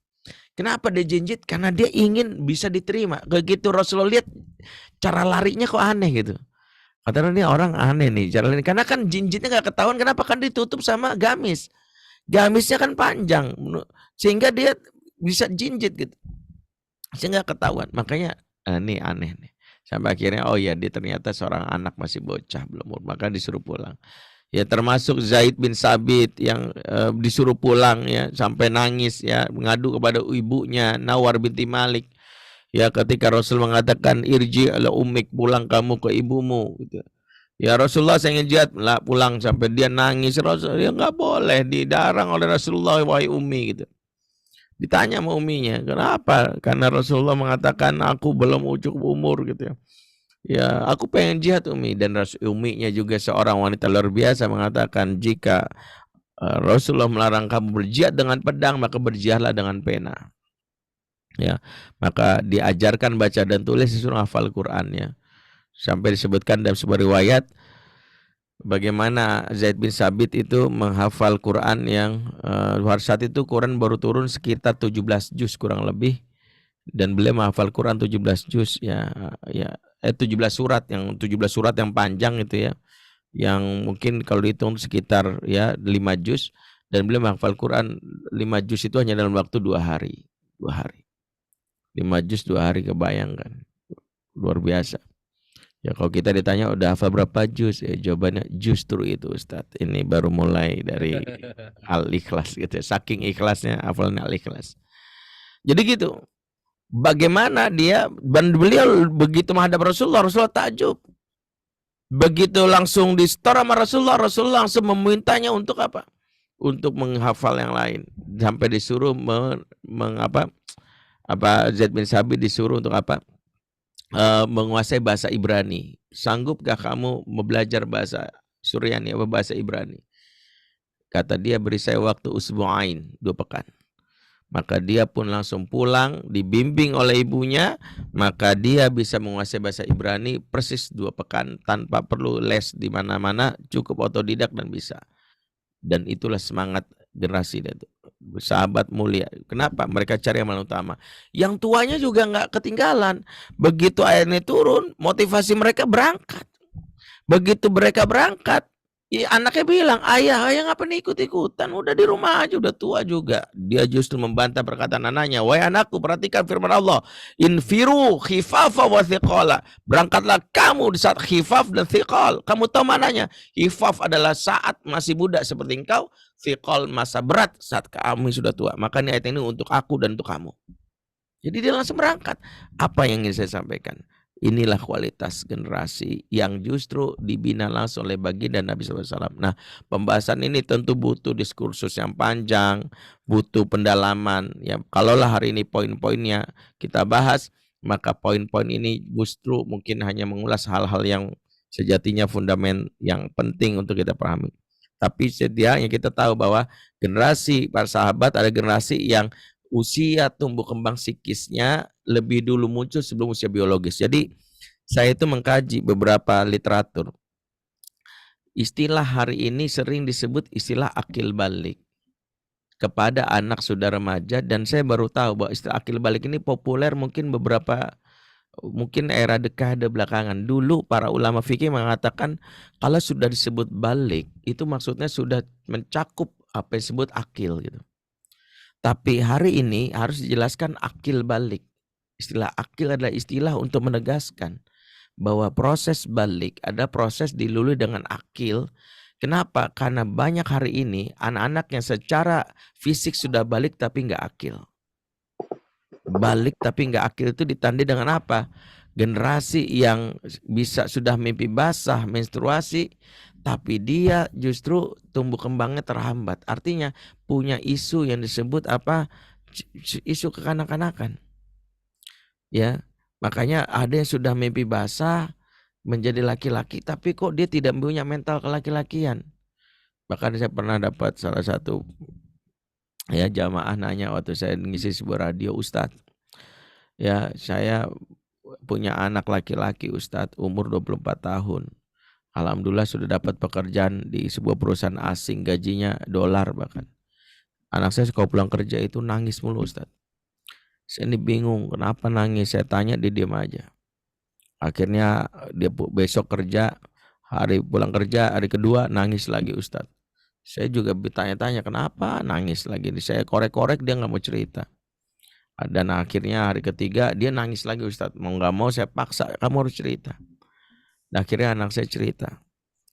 [SPEAKER 4] Kenapa dia jinjit? Karena dia ingin bisa diterima. Begitu Rasulullah lihat cara larinya kok aneh gitu. Katanya ini orang aneh nih cara lari. Karena kan jinjitnya nggak ketahuan, kenapa? Kan ditutup sama gamis. Gamisnya kan panjang, sehingga dia bisa jinjit gitu. Sehingga ketahuan. Makanya ini aneh nih. Sampai akhirnya oh ya dia ternyata seorang anak masih bocah belum umur, maka disuruh pulang. Ya termasuk Zaid bin Sabit yang disuruh pulang ya sampai nangis ya, mengadu kepada ibunya Nawar binti Malik. Ya ketika Rasul mengatakan irji ala ummik, pulang kamu ke ibumu gitu. Ya Rasulullah saya ingin jihad, lah pulang, sampai dia nangis. Rasul ya nggak boleh, dilarang oleh Rasulullah wahai ummi gitu. Ditanya sama uminya, kenapa? Karena Rasulullah mengatakan aku belum cukup umur gitu ya. Ya, aku pengen jihad umi. Dan uminya juga seorang wanita luar biasa mengatakan jika Rasulullah melarang kamu berjihad dengan pedang, maka berjihadlah dengan pena. Ya, maka diajarkan baca dan tulis disuruh hafal Quran ya. Sampai disebutkan dalam sebuah riwayat bagaimana Zaid bin Sabit itu menghafal Quran yang pada saat itu Quran baru turun sekitar 17 juz kurang lebih, dan beliau menghafal Quran 17 juz ya 17 surat yang panjang itu ya, yang mungkin kalau dihitung sekitar ya 5 juz, Dan beliau menghafal Quran 5 juz itu hanya dalam waktu 2 hari. 2 hari. 5 juz 2 hari, kebayangkan. Luar biasa. Ya kalau kita ditanya udah hafal berapa juz, ya jawabannya justru itu Ustadz. Ini baru mulai dari Al-Ikhlas gitu. Saking ikhlasnya hafalnya Al-Ikhlas. Jadi gitu. Bagaimana dia, dan beliau begitu menghadap Rasulullah, Rasulullah takjub. Begitu langsung di store sama Rasulullah, Rasulullah langsung memintanya untuk apa? Untuk menghafal yang lain. Sampai disuruh Zaid bin Sabit disuruh untuk apa? Menguasai bahasa Ibrani. Sanggupkah kamu belajar bahasa Suryani atau bahasa Ibrani? Kata dia, beri saya waktu usbu'ain, 2 pekan. Maka dia pun langsung pulang, dibimbing oleh ibunya, maka dia bisa menguasai bahasa Ibrani persis 2 pekan tanpa perlu les di mana-mana, cukup otodidak dan bisa. Dan itulah semangat generasi itu. Sahabat mulia. Kenapa? Mereka cari amalan utama. Yang tuanya juga nggak ketinggalan. Begitu ayatnya turun, motivasi mereka berangkat. Begitu mereka berangkat, anaknya bilang, ayah ngapain ikut-ikutan? Udah di rumah aja, udah tua juga. Dia justru membantah perkataan anaknya. Wahai anakku, perhatikan firman Allah. Infiru khifafa wa thiqala. Berangkatlah kamu di saat khifaf dan thiqal. Kamu tahu mananya? Khifaf adalah saat masih muda seperti engkau. Thiqal masa berat saat kami sudah tua. Makanya ayat ini untuk aku dan untuk kamu. Jadi dia langsung berangkat. Apa yang ingin saya sampaikan? Inilah kualitas generasi yang justru dibina langsung oleh baginda Nabi SAW. Nah, pembahasan ini tentu butuh diskursus yang panjang, butuh pendalaman. Ya, kalaulah hari ini poin-poinnya kita bahas, maka poin-poin ini justru mungkin hanya mengulas hal-hal yang sejatinya fundament yang penting untuk kita pahami. Tapi setidaknya kita tahu bahwa generasi para sahabat ada generasi yang usia tumbuh kembang psikisnya lebih dulu muncul sebelum usia biologis. Jadi saya itu mengkaji beberapa literatur. Istilah hari ini sering disebut istilah akil balik kepada anak sudah remaja, dan saya baru tahu bahwa istilah akil balik ini populer mungkin era dekade belakangan. Dulu para ulama fikih mengatakan kalau sudah disebut balik itu maksudnya sudah mencakup apa yang disebut akil gitu. Tapi hari ini harus dijelaskan akil balik. Istilah akil adalah istilah untuk menegaskan bahwa proses balik ada proses dilului dengan akil. Kenapa? Karena banyak hari ini anak-anak yang secara fisik sudah balik tapi nggak akil. Balik tapi nggak akil itu ditandai dengan apa? Generasi yang bisa sudah mimpi basah, menstruasi, tapi dia justru tumbuh kembangnya terhambat. Artinya punya isu yang disebut apa? Isu kekanak-kanakan. Ya, makanya ada yang sudah mimpi basah menjadi laki-laki, tapi kok dia tidak punya mental kelaki-lakian. Bahkan saya pernah dapat salah satu jamaah nanya waktu saya ngisi sebuah radio, Ustadz, ya saya punya anak laki-laki Ustadz, umur 24 tahun. Alhamdulillah sudah dapat pekerjaan di sebuah perusahaan asing, gajinya $, bahkan. Anak saya kalau pulang kerja itu nangis mulu Ustadz. Saya ini bingung kenapa nangis. Saya tanya, dia diam aja. Akhirnya dia besok kerja, pulang kerja hari kedua nangis lagi Ustadz. Saya juga bertanya-tanya kenapa nangis lagi. Saya korek-korek, dia nggak mau cerita. Dan akhirnya hari ketiga dia nangis lagi Ustadz. Mau nggak mau saya paksa, kamu harus cerita. Dan akhirnya anak saya cerita,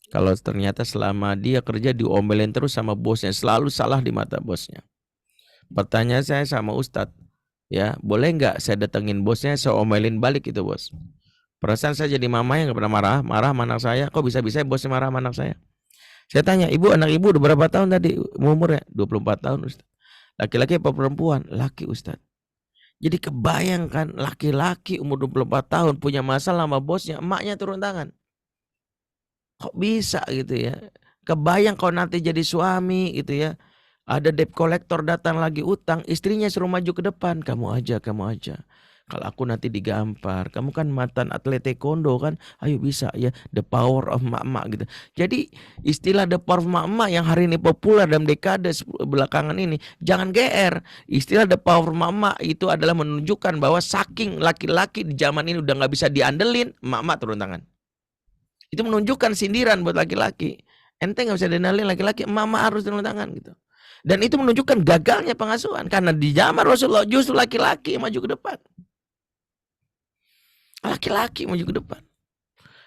[SPEAKER 4] kalau ternyata selama dia kerja diomelin terus sama bosnya, selalu salah di mata bosnya. Pertanyaan saya sama Ustadz, ya boleh nggak saya datengin bosnya, saya omelin balik itu bos. Perasaan saya jadi mama yang nggak pernah marah sama anak saya. Kok bisa-bisa bosnya marah sama anak saya? Saya tanya, anak ibu udah berapa tahun tadi umurnya? 24 tahun Ustadz. Laki-laki apa perempuan? Laki Ustadz. Jadi kebayangkan laki-laki umur 24 tahun punya masalah sama bosnya, emaknya turun tangan. Kok bisa gitu ya? Kebayang kalau nanti jadi suami gitu ya, ada debt collector datang lagi utang, istrinya suruh maju ke depan, kamu aja. Kalau aku nanti digampar, kamu kan mantan atlet taekwondo kan, ayo bisa ya, the power of emak-emak gitu. Jadi istilah the power of emak-emak yang hari ini populer dalam dekade belakangan ini, jangan GR. Istilah the power of emak-emak itu adalah menunjukkan bahwa saking laki-laki di zaman ini udah gak bisa diandelin, emak-emak turun tangan. Itu menunjukkan sindiran buat laki-laki. Ente gak bisa diandelin laki-laki, emak-emak harus turun tangan gitu. Dan itu menunjukkan gagalnya pengasuhan. Karena di zaman Rasulullah justru laki-laki yang maju ke depan. Laki-laki maju ke depan.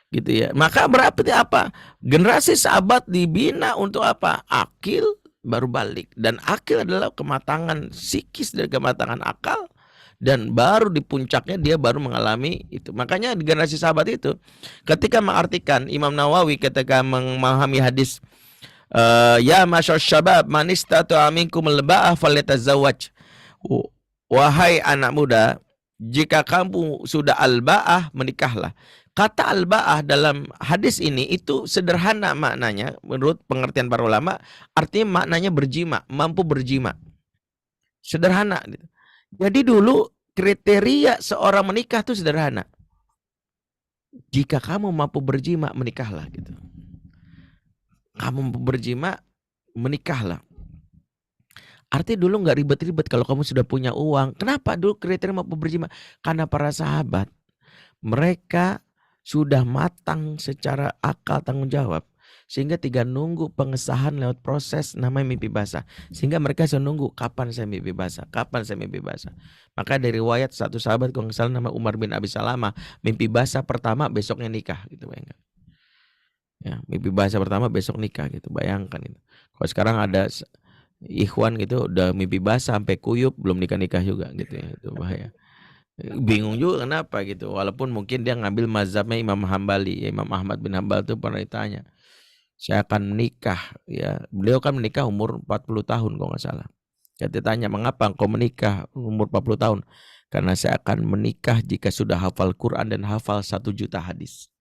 [SPEAKER 4] Gitu ya. Maka berarti apa? Generasi sahabat dibina untuk apa? Akil baru balik. Dan akil adalah kematangan psikis dari kematangan akal. Dan baru di puncaknya dia baru mengalami itu. Makanya di generasi sahabat itu ketika mengartikan, Imam Nawawi ketika memahami hadis ya masyar syabab man istata'a minkum al-ba'ah falyatazawwaj. Wahai anak muda, jika kamu sudah al-ba'ah, menikahlah. Kata al-ba'ah dalam hadis ini itu sederhana maknanya menurut pengertian para ulama, artinya maknanya berjima, mampu berjima. Sederhana gitu. Jadi dulu kriteria seorang menikah itu sederhana. Jika kamu mampu berjima, menikahlah gitu. Kamu mampu berjima, menikahlah. Artinya dulu nggak ribet-ribet kalau kamu sudah punya uang. Kenapa dulu kriteria mampu berjima? Karena para sahabat mereka sudah matang secara akal tanggung jawab. Sehingga tidak nunggu pengesahan lewat proses namanya mimpi basah. Sehingga mereka sudah nunggu kapan saya mimpi basah, kapan saya mimpi basah. Maka dari riwayat satu sahabat kalau nggak salah nama Umar bin Abi Salamah, mimpi basah pertama besoknya nikah gitu, bayangkan. Ya, mimpi basah pertama besok nikah gitu, bayangkan itu. Kalau sekarang ada ikhwan gitu udah mimpi basah sampai kuyup belum nikah juga gitu ya, itu bahaya. Bingung juga kenapa gitu. Walaupun mungkin dia ngambil mazhabnya Imam Hambali, ya, Imam Ahmad bin Hambal tuh pernah ditanya, saya akan menikah ya. Beliau kan menikah umur 40 tahun kalau nggak salah. Saya ditanya, mengapa engkau menikah umur 40 tahun? Karena saya akan menikah jika sudah hafal Quran dan hafal 1 juta hadis.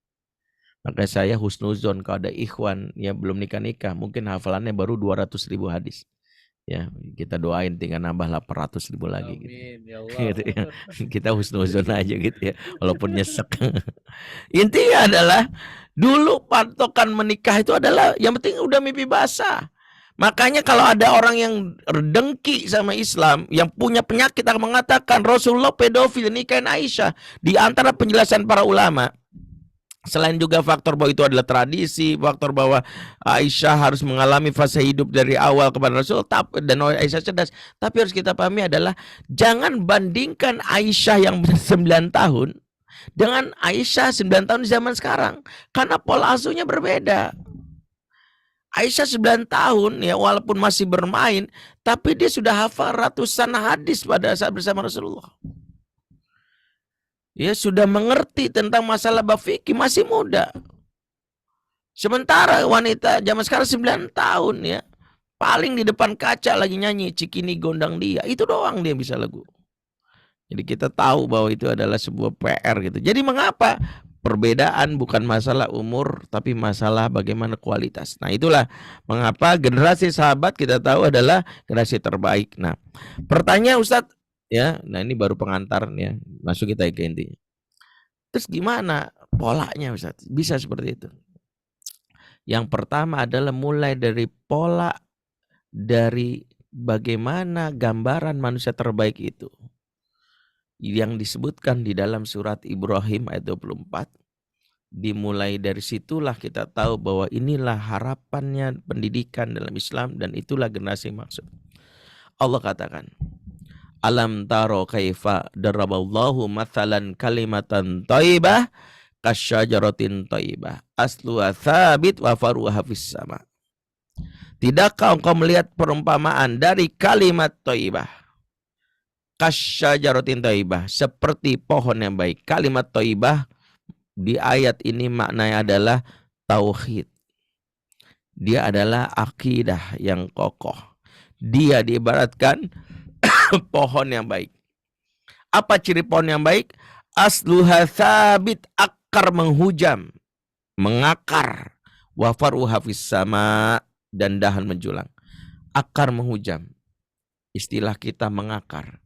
[SPEAKER 4] Maka saya husnuzon kalau ada ikhwan yang belum nikah-nikah, mungkin hafalannya baru 200.000 hadis. Ya, kita doain tinggal nambah 800.000 lagi gitu.
[SPEAKER 1] Amin, ya Allah.
[SPEAKER 4] Gitu ya. Kita husnuzon aja gitu ya, walaupun nyesek. Intinya adalah dulu patokan menikah itu adalah yang penting udah mimpi basah. Makanya kalau ada orang yang dengki sama Islam, yang punya penyakit akan mengatakan Rasulullah pedofil nikahin Aisyah. Di antara penjelasan para ulama, selain juga faktor bahwa itu adalah tradisi, faktor bahwa Aisyah harus mengalami fase hidup dari awal kepada Rasul, dan Aisyah cerdas. Tapi harus kita pahami adalah jangan bandingkan Aisyah yang 9 tahun dengan Aisyah 9 tahun di zaman sekarang. Karena pola asuhnya berbeda. Aisyah 9 tahun ya walaupun masih bermain, tapi dia sudah hafal ratusan hadis pada saat bersama Rasulullah. Ya sudah mengerti tentang masalah bab fikih, masih muda. Sementara wanita zaman sekarang 9 tahun ya, paling di depan kaca lagi nyanyi Cikini Gondang Dia, itu doang dia bisa lagu. Jadi kita tahu bahwa itu adalah sebuah PR gitu. Jadi mengapa perbedaan bukan masalah umur, tapi masalah bagaimana kualitas. Nah itulah mengapa generasi sahabat kita tahu adalah generasi terbaik. Nah pertanyaan Ustadz, ya, nah ini baru pengantar ya, masuk kita ke intinya. Terus gimana polanya Ustaz? Bisa seperti itu. Yang pertama adalah mulai dari pola dari bagaimana gambaran manusia terbaik itu. Yang disebutkan di dalam surat Ibrahim ayat 24. Dimulai dari situlah kita tahu bahwa inilah harapannya pendidikan dalam Islam dan itulah generasi maksud. Allah katakan, alam taro kaifa daraballahu mathalan kalimatan thayyibah kasyajaratin thayyibah asluha tsabit wa faruha fis sama. Tidakkah engkau melihat perumpamaan dari kalimat thayyibah? Kasyajaratin thayyibah, seperti pohon yang baik. Kalimat thayyibah di ayat ini maknanya adalah tauhid. Dia adalah akidah yang kokoh. Dia diibaratkan pohon yang baik. Apa ciri pohon yang baik? Asluha tsabit, akar menghujam, mengakar, wa faruha fis sama, dan dahan menjulang. Akar menghujam. Istilah kita mengakar.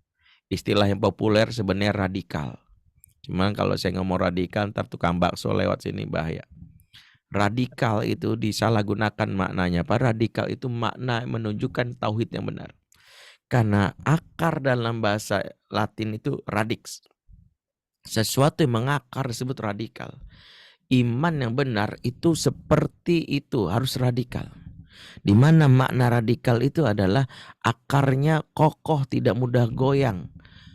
[SPEAKER 4] Istilah yang populer sebenarnya radikal. Cuman kalau saya ngomong radikal, ntar tukang bakso lewat sini bahaya. Radikal itu disalahgunakan maknanya. Pak, radikal itu makna menunjukkan tauhid yang benar. Karena akar dalam bahasa Latin itu radix. Sesuatu yang mengakar disebut radikal. Iman yang benar itu seperti itu, harus radikal. Di mana makna radikal itu adalah akarnya kokoh, tidak mudah goyang,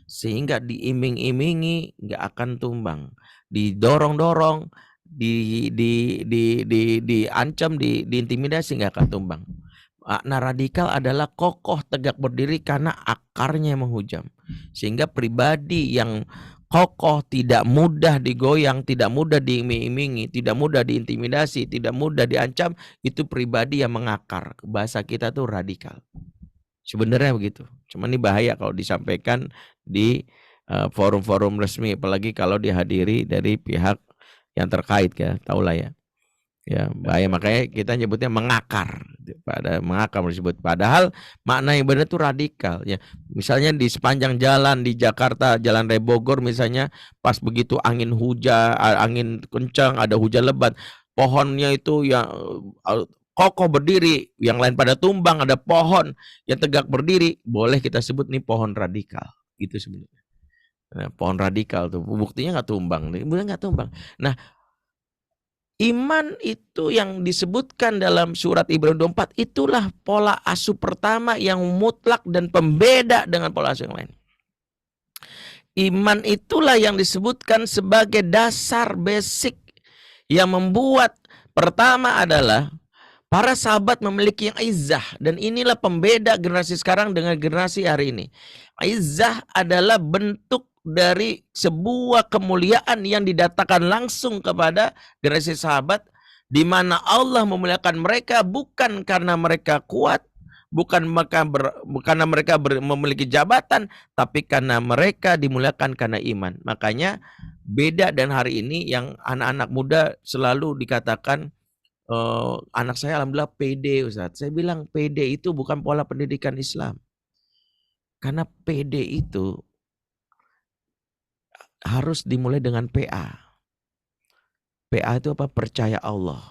[SPEAKER 4] sehingga diiming-imingi nggak akan tumbang, didorong-dorong, diancam, diintimidasi nggak akan tumbang. Makna radikal adalah kokoh tegak berdiri karena akarnya yang menghujam, sehingga pribadi yang kokoh, tidak mudah digoyang, tidak mudah diiming-imingi, tidak mudah diintimidasi, tidak mudah diancam, itu pribadi yang mengakar. Bahasa kita tuh radikal. Sebenarnya begitu. Cuma ini bahaya kalau disampaikan di forum-forum resmi, apalagi kalau dihadiri dari pihak yang terkait, ya, tahulah ya. Ya, bahaya, makanya kita nyebutnya mengakar. Pada mengakar disebut. Padahal makna yang benar itu radikal, ya. Misalnya di sepanjang jalan di Jakarta, Jalan Raya Bogor misalnya, pas begitu angin hujan, angin kencang, ada hujan lebat, pohonnya itu yang kokoh berdiri, yang lain pada tumbang, ada pohon yang tegak berdiri, boleh kita sebut nih pohon radikal. Itu sebenarnya. Nah, pohon radikal tuh buktinya nggak tumbang, boleh nggak tumbang. Nah, iman itu yang disebutkan dalam surat Ibrahim 24, itulah pola asuh pertama yang mutlak dan pembeda dengan pola asuh yang lain. Iman itulah yang disebutkan sebagai dasar basic yang membuat pertama adalah para sahabat memiliki yang izzah, dan inilah pembeda generasi sekarang dengan generasi hari ini. Izzah adalah bentuk dari sebuah kemuliaan yang didatangkan langsung kepada generasi sahabat, di mana Allah memuliakan mereka bukan karena mereka kuat, bukan karena mereka memiliki jabatan, tapi karena mereka dimuliakan karena iman. Makanya beda dan hari ini yang anak-anak muda selalu dikatakan, anak saya alhamdulillah PD, Ustaz. Saya bilang PD itu bukan pola pendidikan Islam. Karena PD itu harus dimulai dengan PA. PA itu apa? Percaya Allah.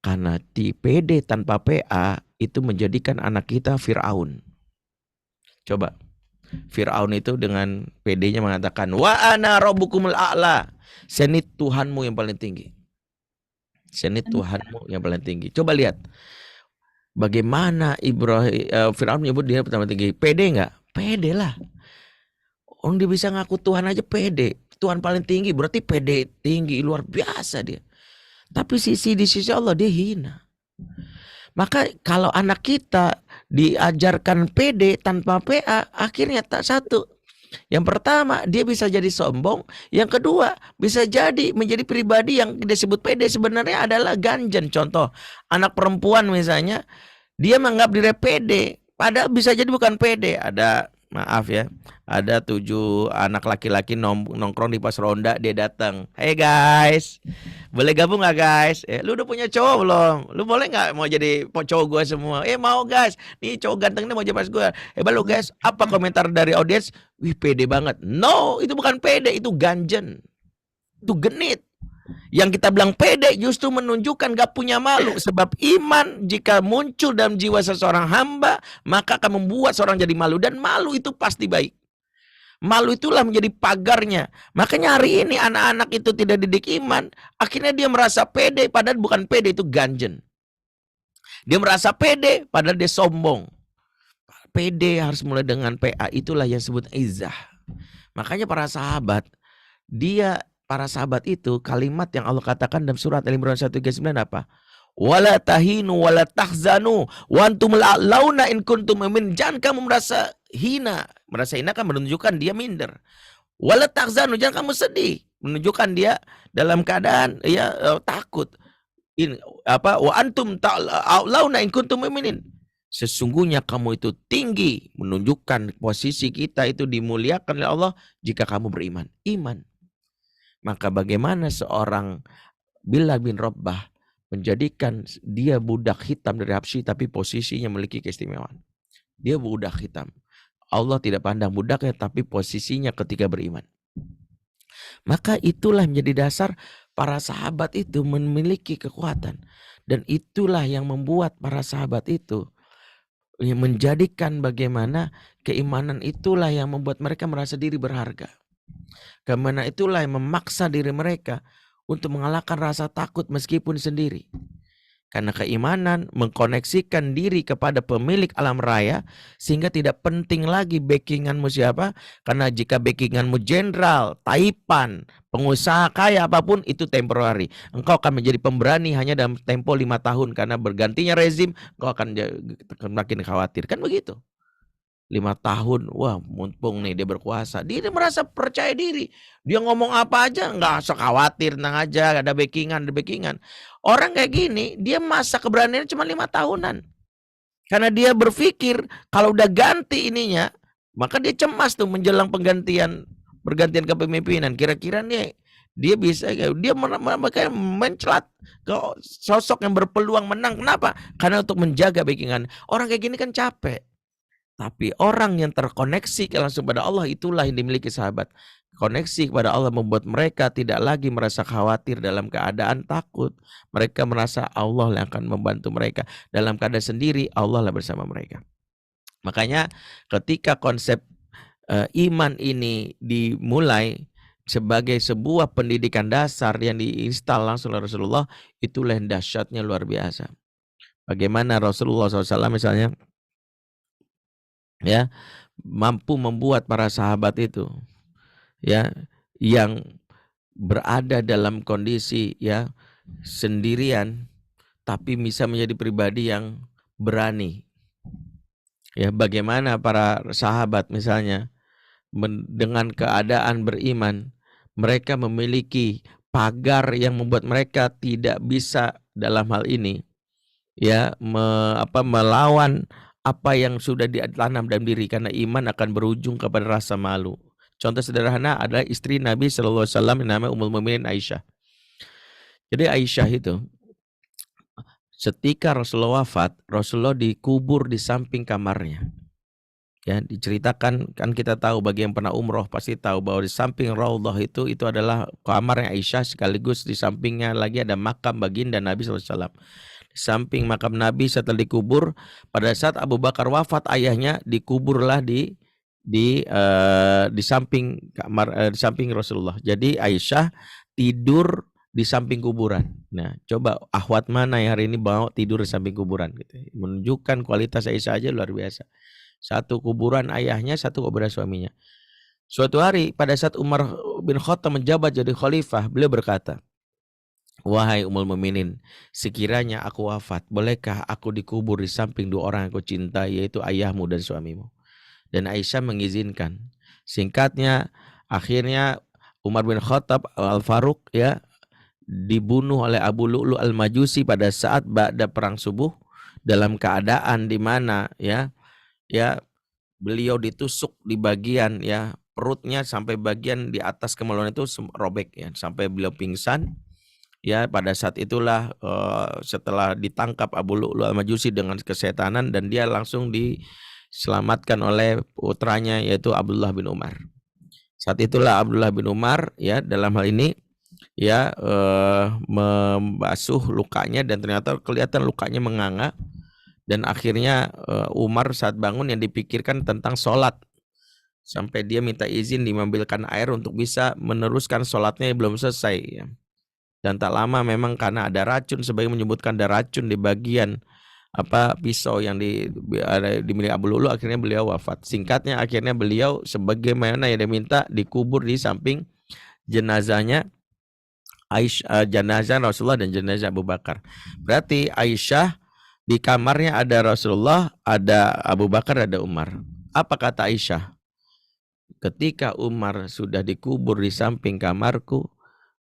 [SPEAKER 4] Karena di PD tanpa PA itu menjadikan anak kita Fir'aun. Coba. Fir'aun itu dengan PD-nya mengatakan, wa ana rabbukumul a'la. Saya ini Tuhanmu yang paling tinggi. Saya ini Tuhanmu yang paling tinggi. Coba lihat. Bagaimana Fir'aun menyebut dia pertama tinggi. Pede nggak? Pede lah. Orang dia bisa ngaku Tuhan aja pede. Tuhan paling tinggi berarti pede tinggi, luar biasa dia. Tapi di sisi Allah dia hina. Maka kalau anak kita diajarkan pede tanpa PA, akhirnya tak satu. Yang pertama, dia bisa jadi sombong. Yang kedua, bisa jadi menjadi pribadi yang disebut pede sebenarnya adalah ganjen. Contoh, anak perempuan misalnya, dia menganggap diri pede, padahal bisa jadi bukan pede. Ada, maaf ya, ada 7 anak laki-laki nongkrong di pos ronda, dia datang. Hey guys, boleh gabung gak guys? Lu udah punya cowok belum? Lu boleh gak mau jadi cowok gue semua? Mau guys, nih cowok ganteng ini mau jadi pas gue. Balu guys, apa komentar dari audiens? Wih pede banget. No, itu bukan pede, itu ganjen. Itu genit. Yang kita bilang pede justru menunjukkan gak punya malu. Sebab iman jika muncul dalam jiwa seseorang hamba, maka akan membuat seorang jadi malu. Dan malu itu pasti baik. Malu itulah menjadi pagarnya. Makanya hari ini anak-anak itu tidak didik iman, akhirnya dia merasa pede, padahal bukan pede, itu ganjen. Dia merasa pede, padahal dia sombong. Pede harus mulai dengan PA, itulah yang disebut izzah. Makanya para sahabat itu kalimat yang Allah katakan dalam surat Al-Imran 139 apa? Wala tahinu wala tahzanu wa antumul a'launa in kuntum mu'minin. Jangan kamu merasa hina. Merasa hina kan menunjukkan dia minder. Wala tahzanu, jangan kamu sedih, menunjukkan dia dalam keadaan takut. Wa antum ta'launa in kuntum mu'minin. Sesungguhnya kamu itu tinggi, menunjukkan posisi kita itu dimuliakan oleh Allah jika kamu beriman. Iman. Maka bagaimana seorang Bilal bin Rabbah menjadikan dia budak hitam dari Habsyi, tapi posisinya memiliki keistimewaan. Dia budak hitam. Allah tidak pandang budaknya, tapi posisinya ketika beriman. Maka itulah menjadi dasar para sahabat itu memiliki kekuatan. Dan itulah yang membuat para sahabat itu menjadikan bagaimana keimanan itulah yang membuat mereka merasa diri berharga. Karena itulah yang memaksa diri mereka untuk mengalahkan rasa takut meskipun sendiri. Karena keimanan mengkoneksikan diri kepada pemilik alam raya sehingga tidak penting lagi backinganmu siapa. Karena jika backinganmu jenderal, taipan, pengusaha kaya apapun itu temporary. Engkau akan menjadi pemberani hanya dalam tempo 5 tahun karena bergantinya rezim engkau akan makin khawatir. Kan begitu. 5 tahun, wah mumpung nih dia berkuasa. Dia merasa percaya diri. Dia ngomong apa aja nggak usah khawatir, tenang aja, ada backingan. Orang kayak gini, dia masa keberaniannya cuma 5 tahunan. Karena dia berpikir kalau udah ganti ininya, maka dia cemas tuh menjelang pergantian kepemimpinan. Kira-kira nih dia bisa, dia mencelat ke sosok yang berpeluang menang. Kenapa? Karena untuk menjaga backingan. Orang kayak gini kan capek. Tapi orang yang terkoneksi langsung pada Allah, itulah yang dimiliki sahabat. Koneksi kepada Allah membuat mereka tidak lagi merasa khawatir dalam keadaan takut. Mereka merasa Allah yang akan membantu mereka. Dalam keadaan sendiri, Allah lah bersama mereka. Makanya ketika konsep iman ini dimulai sebagai sebuah pendidikan dasar yang diinstal langsung oleh Rasulullah, itulah yang dahsyatnya luar biasa. Bagaimana Rasulullah SAW misalnya ya mampu membuat para sahabat itu ya yang berada dalam kondisi ya sendirian tapi bisa menjadi pribadi yang berani. Ya, bagaimana para sahabat misalnya dengan keadaan beriman, mereka memiliki pagar yang membuat mereka tidak bisa dalam hal ini ya melawan apa yang sudah ditanam dalam diri, karena iman akan berujung kepada rasa malu. Contoh sederhana adalah istri Nabi SAW yang namanya Ummul Mukminin Aisyah. Jadi Aisyah itu ketika Rasulullah wafat, Rasulullah dikubur di samping kamarnya. Ya, diceritakan, kan kita tahu bagi yang pernah umroh pasti tahu bahwa di samping Raudhah itu adalah kamarnya Aisyah, sekaligus di sampingnya lagi ada makam baginda Nabi SAW. Di samping makam Nabi setelah dikubur, pada saat Abu Bakar wafat ayahnya dikuburlah di samping kamar di samping Rasulullah. Jadi Aisyah tidur di samping kuburan. Nah, coba akhwat mana yang hari ini bawa tidur di samping kuburan gitu. Menunjukkan kualitas Aisyah aja luar biasa. Satu kuburan ayahnya, satu kuburan suaminya. Suatu hari pada saat Umar bin Khattab menjabat jadi khalifah, beliau berkata, "Wahai Ummul Mukminin, sekiranya aku wafat, bolehkah aku dikubur di samping dua orang yang aku cintai, yaitu ayahmu dan suamimu?" Dan Aisyah mengizinkan. Singkatnya, akhirnya Umar bin Khattab Al-Faruq ya dibunuh oleh Abu Lu'lu' Al-Majusi pada saat ba'da perang subuh, dalam keadaan di mana ya beliau ditusuk di bagian ya perutnya sampai bagian di atas kemaluan itu robek ya, sampai beliau pingsan. Ya, pada saat itulah setelah ditangkap Abu Lu'lu' Al-Majusi dengan kesetanan, dan dia langsung diselamatkan oleh putranya yaitu Abdullah bin Umar. Saat itulah Abdullah bin Umar ya dalam hal ini ya membasuh lukanya, dan ternyata kelihatan lukanya menganga. Dan akhirnya Umar saat bangun yang dipikirkan tentang sholat, sampai dia minta izin diambilkan air untuk bisa meneruskan sholatnya yang belum selesai ya. Dan tak lama memang karena ada racun, sebagai menyebutkan ada racun di bagian pisau yang dimiliki Abu Lu'lu, akhirnya beliau wafat. Singkatnya akhirnya beliau sebagaimana yang diminta dikubur di samping jenazahnya Aisyah, jenazah Rasulullah dan jenazah Abu Bakar. Berarti Aisyah di kamarnya ada Rasulullah, ada Abu Bakar, ada Umar. Apa kata Aisyah? Ketika Umar sudah dikubur di samping kamarku,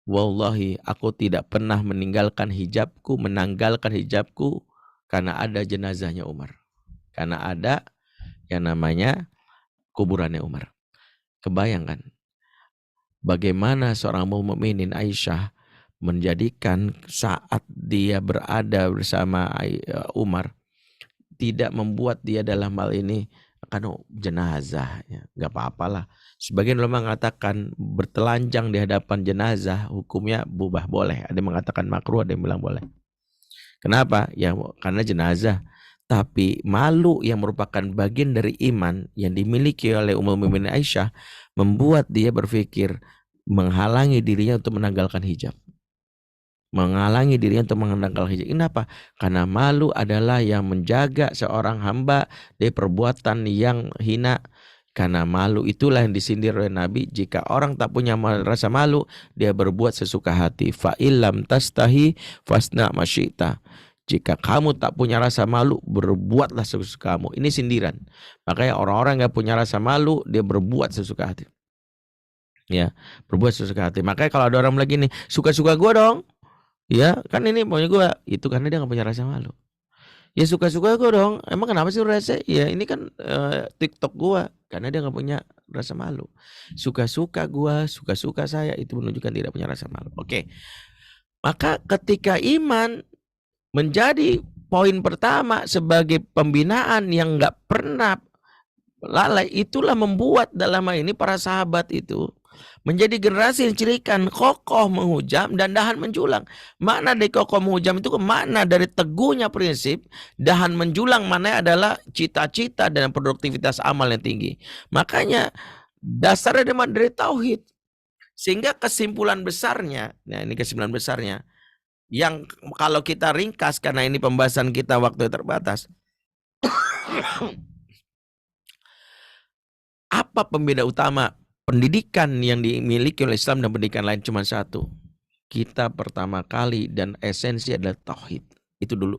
[SPEAKER 4] wallahi aku tidak pernah menanggalkan hijabku karena ada jenazahnya Umar. Karena ada yang namanya kuburannya Umar. Kebayangkan bagaimana seorang mukminin Aisyah menjadikan saat dia berada bersama Umar tidak membuat dia dalam hal ini akan jenazah ya, nggak apa-apalah. Sebagian ulama mengatakan bertelanjang di hadapan jenazah hukumnya mubah, boleh. Ada yang mengatakan makruh, ada yang bilang boleh. Kenapa? Ya karena jenazah. Tapi malu yang merupakan bagian dari iman yang dimiliki oleh Ummul Mukminin Aisyah membuat dia berpikir menghalangi dirinya untuk menanggalkan hijab. menghalangi dirinya untuk mengenal hijab. Kenapa? Karena malu adalah yang menjaga seorang hamba dari perbuatan yang hina. Karena malu itulah yang disindir oleh Nabi. Jika orang tak punya rasa malu, dia berbuat sesuka hati. Fa illam tastahi fasna masyita. Jika kamu tak punya rasa malu, berbuatlah sesuka kamu. Ini sindiran. Makanya orang-orang yang punya rasa malu, dia berbuat sesuka hati. Ya, berbuat sesuka hati. Makanya kalau ada orang lagi nih, suka-suka gue dong. Ya, kan ini maunya gue. Itu karena dia gak punya rasa malu. Ya suka-suka gue dong. Emang kenapa sih rasa? Ya ini kan TikTok gue. Karena dia gak punya rasa malu. Suka-suka gue, suka-suka saya, itu menunjukkan tidak punya rasa malu. Oke. Maka ketika iman menjadi poin pertama sebagai pembinaan yang gak pernah lalai, itulah membuat dalam hal ini para sahabat itu menjadi generasi yang cirikan kokoh menghujam dan dahan menjulang. Makna dari kokoh menghujam itu makna dari teguhnya prinsip, dahan menjulang maknanya adalah cita-cita dan produktivitas amal yang tinggi. Makanya dasarnya dari tauhid. Sehingga kesimpulan besarnya, nah ini kesimpulan besarnya, yang kalau kita ringkas karena ini pembahasan kita waktu terbatas. Apa pembeda utama pendidikan yang dimiliki oleh Islam dan pendidikan lain? Cuma satu. Kita pertama kali dan esensi adalah tauhid. Itu dulu.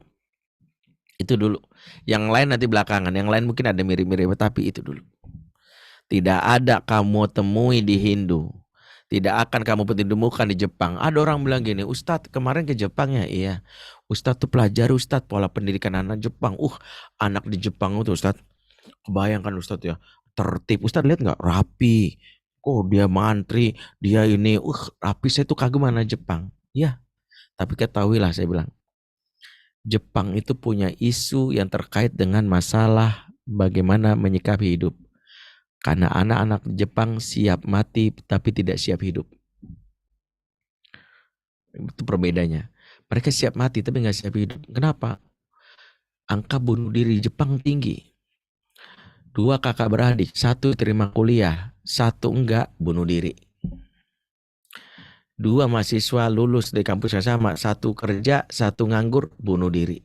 [SPEAKER 4] Itu dulu. Yang lain nanti belakangan. Yang lain mungkin ada mirip-mirip, tapi itu dulu. Tidak ada kamu temui di Hindu. Tidak akan kamu temukan di Jepang. Ada orang bilang gini, Ustadz kemarin ke Jepang ya? Iya. Ustadz tuh pelajari Ustadz pola pendidikan anak Jepang. Anak di Jepang itu Ustadz. Kebayangkan Ustadz ya. Tertib. Ustadz lihat nggak? Rapi. Dia mantri. Dia ini. Rapi. Saya tuh kagum anak Jepang. Ya. Tapi ketahuilah saya bilang. Jepang itu punya isu yang terkait dengan masalah bagaimana menyikapi hidup. Karena anak-anak Jepang siap mati tapi tidak siap hidup. Itu perbedaannya. Mereka siap mati tapi nggak siap hidup. Kenapa? Angka bunuh diri Jepang tinggi. 2 kakak beradik, 1 terima kuliah, 1 enggak, bunuh diri. 2 mahasiswa lulus dari kampus yang sama, 1 kerja, 1 nganggur, bunuh diri.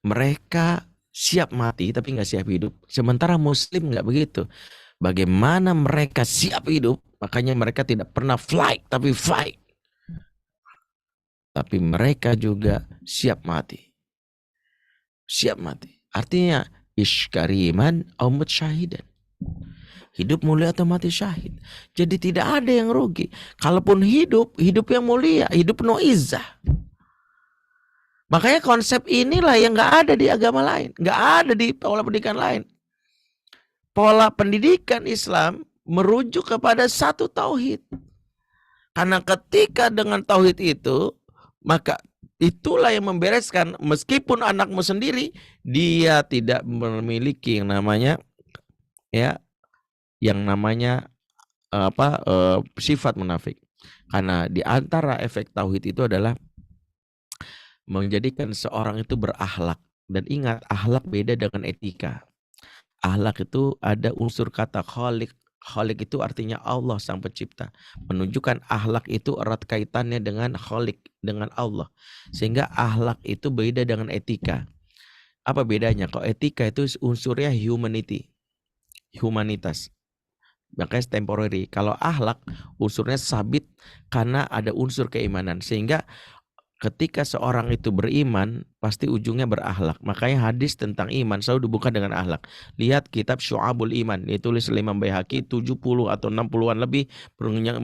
[SPEAKER 4] Mereka siap mati tapi nggak siap hidup. Sementara Muslim nggak begitu. Bagaimana mereka siap hidup? Makanya mereka tidak pernah flight tapi fight. Tapi mereka juga siap mati. Siap mati. Artinya iskariman au mutsyahidan. Hidup mulia atau mati syahid. Jadi tidak ada yang rugi. Kalaupun hidup yang mulia, hidup penuh izzah. Makanya konsep inilah yang gak ada di agama lain. Gak ada di pola pendidikan lain. Pola pendidikan Islam merujuk kepada satu tauhid. Karena ketika dengan tauhid itu, maka itulah yang membereskan. Meskipun anakmu sendiri, dia tidak memiliki yang namanya sifat munafik. Karena di antara efek tauhid itu adalah menjadikan seorang itu berakhlak. Dan ingat, akhlak beda dengan etika. Akhlak itu ada unsur kata khaliq. Khaliq itu artinya Allah sang pencipta. Menunjukkan akhlak itu erat kaitannya dengan khaliq, dengan Allah. Sehingga akhlak itu beda dengan etika. Apa bedanya? Kalau etika itu unsurnya humanity, humanitas. Makanya temporary. Kalau akhlak unsurnya sabit karena ada unsur keimanan. Sehingga ketika seorang itu beriman, pasti ujungnya berakhlak. Makanya hadis tentang iman selalu dibuka dengan akhlak. Lihat kitab Syu'abul Iman, ditulis oleh Imam Baihaqi, 70 atau 60-an lebih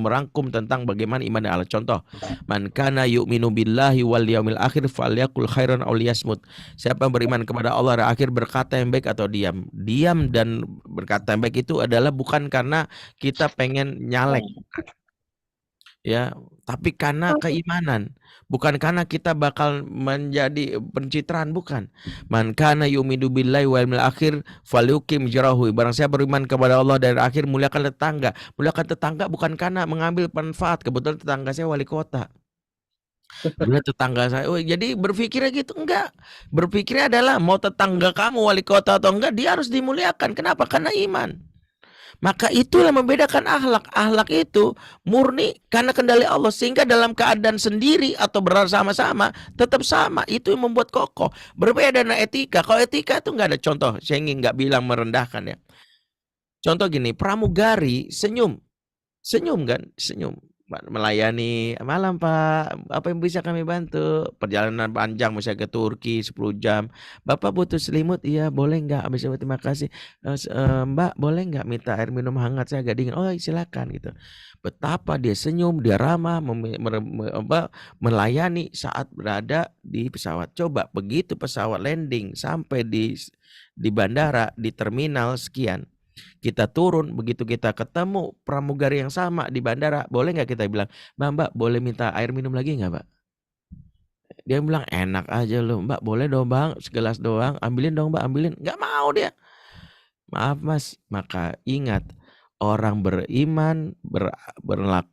[SPEAKER 4] merangkum tentang bagaimana iman dan akhlak. Contoh, man kana yu'minu billahi wal yaumil akhir falyakul khairan aw liyasmut. Siapa yang beriman kepada Allah dan akhir, berkata yang baik atau diam. Diam dan berkata yang baik itu adalah bukan karena kita pengen nyalek. Ya, tapi karena keimanan, bukan karena kita bakal menjadi pencitraan, bukan. Man kana yu'minu billahi wal yawmil akhir falyukim jarahu. Barang siapa beriman kepada Allah dan akhir, muliakan tetangga. Muliakan tetangga bukan karena mengambil manfaat. Kebetulan tetangga saya wali kota. Bila tetangga saya, jadi berpikirnya gitu, enggak. Berpikirnya adalah mau tetangga kamu wali kota atau enggak, dia harus dimuliakan. Kenapa? Karena iman. Maka itulah membedakan akhlak. Akhlak itu murni karena kendali Allah, sehingga dalam keadaan sendiri atau bersama-sama tetap sama. Itu yang membuat kokoh. Berbeda dengan etika. Kalau etika itu nggak ada contoh. Saya ingin nggak bilang merendahkan ya. Contoh gini, pramugari senyum kan, senyum. Melayani, malam Pak, apa yang bisa kami bantu? Perjalanan panjang misalnya ke Turki 10 jam. Bapak butuh selimut? Iya, boleh nggak? Habis itu terima kasih. Mbak, boleh nggak minta air minum hangat, saya agak dingin? Oh, silakan gitu. Betapa dia senyum, dia ramah, melayani saat berada di pesawat. Coba begitu pesawat landing sampai di bandara, di terminal sekian. Kita turun, begitu kita ketemu pramugari yang sama di bandara, boleh nggak kita bilang, Mbak, boleh minta air minum lagi nggak, Mbak? Dia bilang, enak aja lo, Mbak, boleh dong Bang, segelas doang, ambilin dong Mbak, ambilin. Nggak mau dia. Maaf Mas, maka ingat, orang beriman,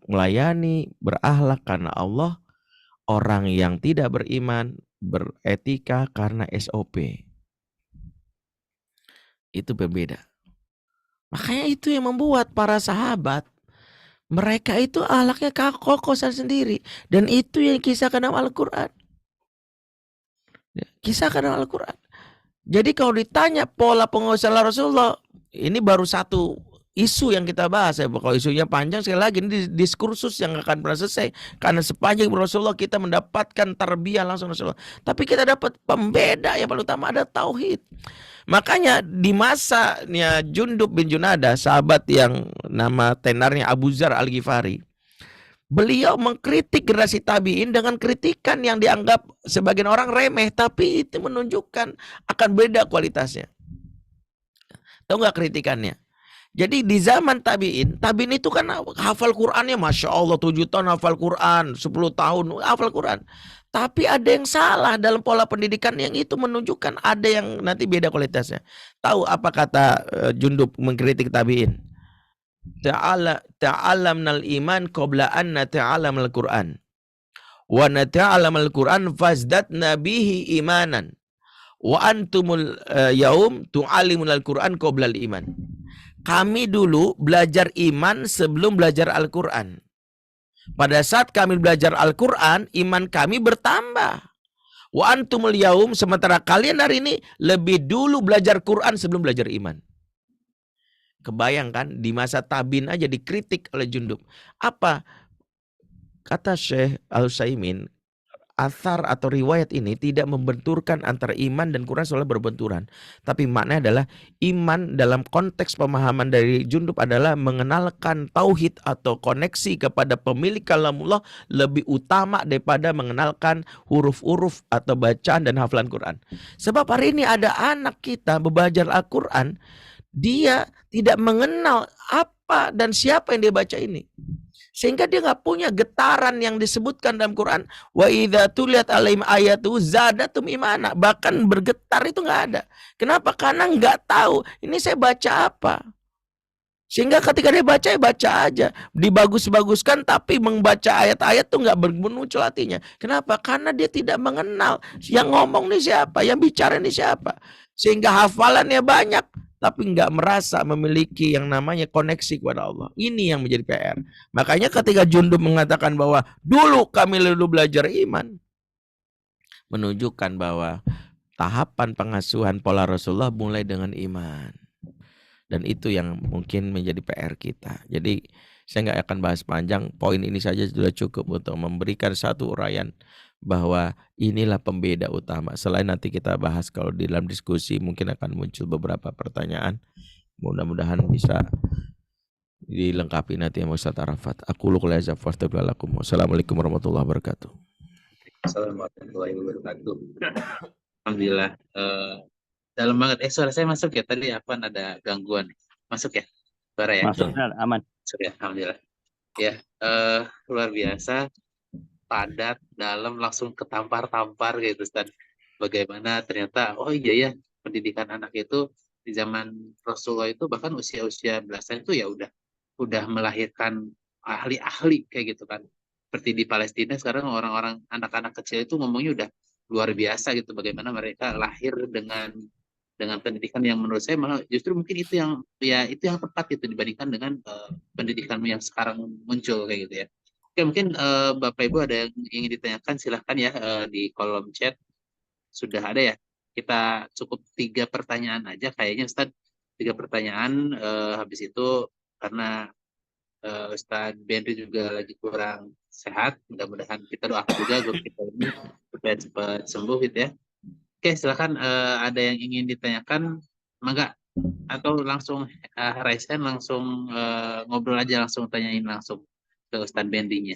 [SPEAKER 4] melayani, berakhlak karena Allah. Orang yang tidak beriman, beretika karena SOP. Itu berbeda. Makanya itu yang membuat para sahabat, mereka itu akhlaknya kokoh sendiri. Dan itu yang kisahkan dalam Al-Quran. Kisahkan dalam Al-Quran. Jadi kalau ditanya pola penguasaan Rasulullah, ini baru satu isu yang kita bahas ya. Kalau isunya panjang, sekali lagi ini diskursus yang akan pernah selesai. Karena sepanjang Rasulullah kita mendapatkan tarbiyah langsung Rasulullah. Tapi kita dapat pembeda yang paling utama ada tauhid. Makanya di masanya Jundub bin Junadah, sahabat yang nama tenarnya Abu Zar Al-Ghifari, beliau mengkritik generasi tabi'in dengan kritikan yang dianggap sebagian orang remeh, tapi itu menunjukkan akan beda kualitasnya. Tahu nggak kritikannya? Jadi di zaman tabi'in itu kan hafal Qur'annya Masya Allah 7 tahun hafal Qur'an, 10 tahun hafal Qur'an. Tapi ada yang salah dalam pola pendidikan yang itu menunjukkan ada yang nanti beda kualitasnya. Tahu apa kata Jundub mengkritik tabi'in? Ta'alamnal iman qabla an nata'alamal Qur'an. Wa nata'alamal Qur'an fazdatna bihi imanan. Wa antumul yaum tu'alimunal Qur'an qabla al-iman. Kami dulu belajar iman sebelum belajar Al-Quran. Pada saat kami belajar Al-Quran, iman kami bertambah. Wa antumul yaum, sementara kalian hari ini lebih dulu belajar Quran sebelum belajar iman. Kebayangkan di masa tabi'in aja dikritik oleh Jundub. Apa kata Syekh Al-Utsaimin? Athar atau riwayat ini tidak membenturkan antara iman dan Quran soalnya berbenturan. Tapi maknanya adalah iman dalam konteks pemahaman dari Jundub adalah mengenalkan tauhid atau koneksi kepada pemilik kalamullah lebih utama daripada mengenalkan huruf-huruf atau bacaan dan hafalan Quran. Sebab hari ini ada anak kita belajar Al-Quran, dia tidak mengenal apa dan siapa yang dia baca ini. Sehingga dia nggak punya getaran yang disebutkan dalam Quran. Wa idza tuliyat alaihim ayatu zadatum imana. Bahkan bergetar itu nggak ada. Kenapa? Karena nggak tahu ini saya baca apa. Sehingga ketika dia baca, ya baca aja. Dibagus-baguskan tapi membaca ayat-ayat tuh nggak bermuncul hatinya. Kenapa? Karena dia tidak mengenal yang ngomong nih siapa, yang bicara nih siapa. Sehingga hafalannya banyak, tapi nggak merasa memiliki yang namanya koneksi kepada Allah. Ini yang menjadi PR. Makanya ketika Jundub mengatakan bahwa dulu kami dulu belajar iman, menunjukkan bahwa tahapan pengasuhan pola Rasulullah mulai dengan iman. Dan itu yang mungkin menjadi PR kita. Jadi saya nggak akan bahas panjang, poin ini saja sudah cukup untuk memberikan satu uraian bahwa inilah pembeda utama. Selain nanti kita bahas kalau di dalam diskusi mungkin akan muncul beberapa pertanyaan. Mudah-mudahan bisa dilengkapi nanti ya Ustaz Arafat. Aku luqul azab wastaghfirullahaladzim. Wassalamualaikum warahmatullahi wabarakatuh.
[SPEAKER 1] Assalamualaikum warahmatullahi wabarakatuh. Alhamdulillah. Dalam banget. Suara saya masuk ya? Tadi apa ada gangguan? Masuk ya? Suara ya?
[SPEAKER 3] Masuk, aman.
[SPEAKER 1] Masuk ya? Alhamdulillah. Ya, luar biasa. Padat, dalam, langsung ketampar-tampar gitu Ustaz. Bagaimana ternyata iya ya pendidikan anak itu di zaman Rasulullah itu bahkan usia-usia belasan itu ya udah melahirkan ahli-ahli kayak gitu kan. Seperti di Palestina sekarang orang-orang anak-anak kecil itu ngomongnya udah luar biasa gitu bagaimana mereka lahir dengan dengan pendidikan yang menurut saya malah justru mungkin itu yang tepat itu dibandingkan dengan pendidikan yang sekarang muncul kayak gitu ya. Oke, mungkin Bapak Ibu ada yang ingin ditanyakan, silahkan ya, di kolom chat sudah ada ya. Kita cukup 3 pertanyaan aja kayaknya Ustadz, 3 pertanyaan, habis itu karena Ustadz Benri juga lagi kurang sehat, mudah-mudahan kita doakan juga guru kita ini supaya cepat sembuh gitu ya. Oke, silakan, ada yang ingin ditanyakan, mangga, atau langsung raise hand, langsung ngobrol aja, langsung tanyain langsung ke Ustadz Benrinya.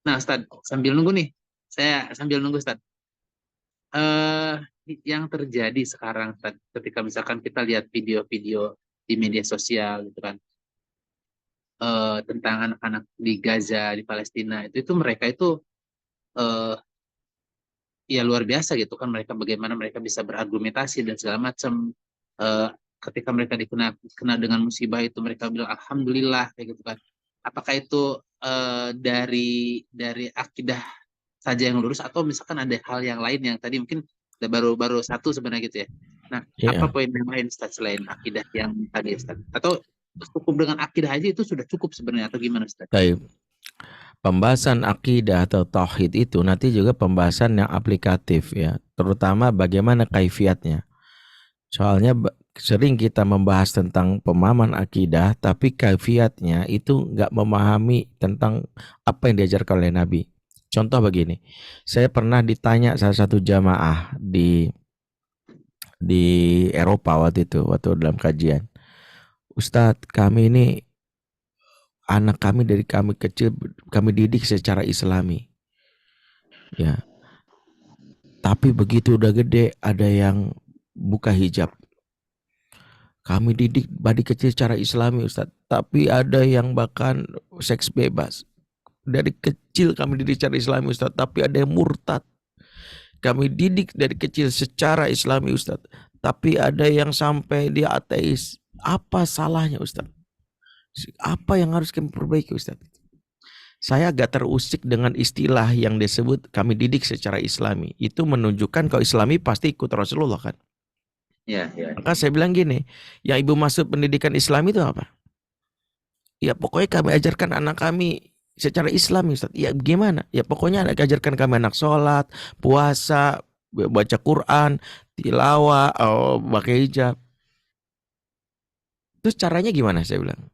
[SPEAKER 1] Nah, Ustadz, sambil nunggu nih, saya sambil nunggu Ustadz. Yang terjadi sekarang Ustadz, ketika misalkan kita lihat video-video di media sosial gitu kan, tentang anak-anak di Gaza, di Palestina, itu mereka itu ya luar biasa gitu kan, mereka bagaimana mereka bisa berargumentasi dan segala macam. Ketika mereka kena dengan musibah itu, mereka bilang alhamdulillah kayak gitu kan. Apakah itu dari akidah saja yang lurus, atau misalkan ada hal yang lain yang tadi mungkin baru satu sebenarnya gitu ya. Nah, apa poin yang lain Ustaz selain akidah yang tadi Ustaz? Atau cukup dengan akidah aja itu sudah cukup sebenarnya, atau gimana Ustaz?
[SPEAKER 4] Baik. Pembahasan akidah atau tauhid itu nanti juga pembahasan yang aplikatif ya, terutama bagaimana kaifiatnya. Soalnya sering kita membahas tentang pemahaman akidah, tapi kaifiatnya itu nggak memahami tentang apa yang diajarkan oleh Nabi. Contoh begini, saya pernah ditanya salah satu jamaah di Eropa waktu dalam kajian, Ustadz, kami ini anak kami dari kami kecil kami didik secara Islami, ya. Tapi begitu udah gede ada yang buka hijab. Kami didik dari kecil secara Islami, Ustadz. Tapi ada yang bahkan seks bebas. Dari kecil kami didik secara Islami, Ustadz. Tapi ada yang murtad. Kami didik dari kecil secara Islami, Ustadz. Tapi ada yang sampai dia ateis. Apa salahnya, Ustadz? Apa yang harus kami perbaiki, Ustadz? Saya agak terusik dengan istilah yang disebut kami didik secara Islami. Itu menunjukkan kalau Islami pasti ikut Rasulullah kan? Ya. Maka saya bilang gini, yang ibu maksud pendidikan Islam itu apa? Ya pokoknya kami ajarkan anak kami secara Islami, Ustaz. Ya gimana? Ya pokoknya ajarkan kami anak sholat, puasa, baca Quran, tilawah, pakai hijab. Terus caranya gimana? Saya bilang.